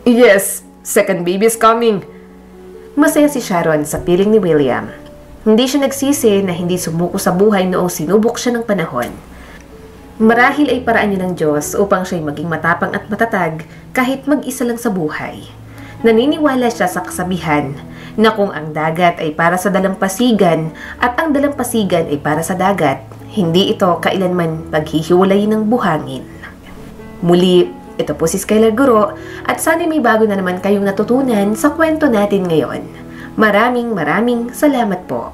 Speaker 1: Yes, second baby is coming. Masaya si Sharon sa piling ni William. Hindi siya nagsisi na hindi sumuko sa buhay noong sinubok siya ng panahon. Marahil ay paraan niya ng Diyos upang siya'y maging matapang at matatag kahit mag-isa lang sa buhay. Naniniwala siya sa kasabihan na kung ang dagat ay para sa dalampasigan at ang dalampasigan ay para sa dagat, hindi ito kailanman paghihiwalayin ng buhangin. Muli, ito po si Skylar Guro at sana may bago na naman kayong natutunan sa kwento natin ngayon. Maraming salamat po.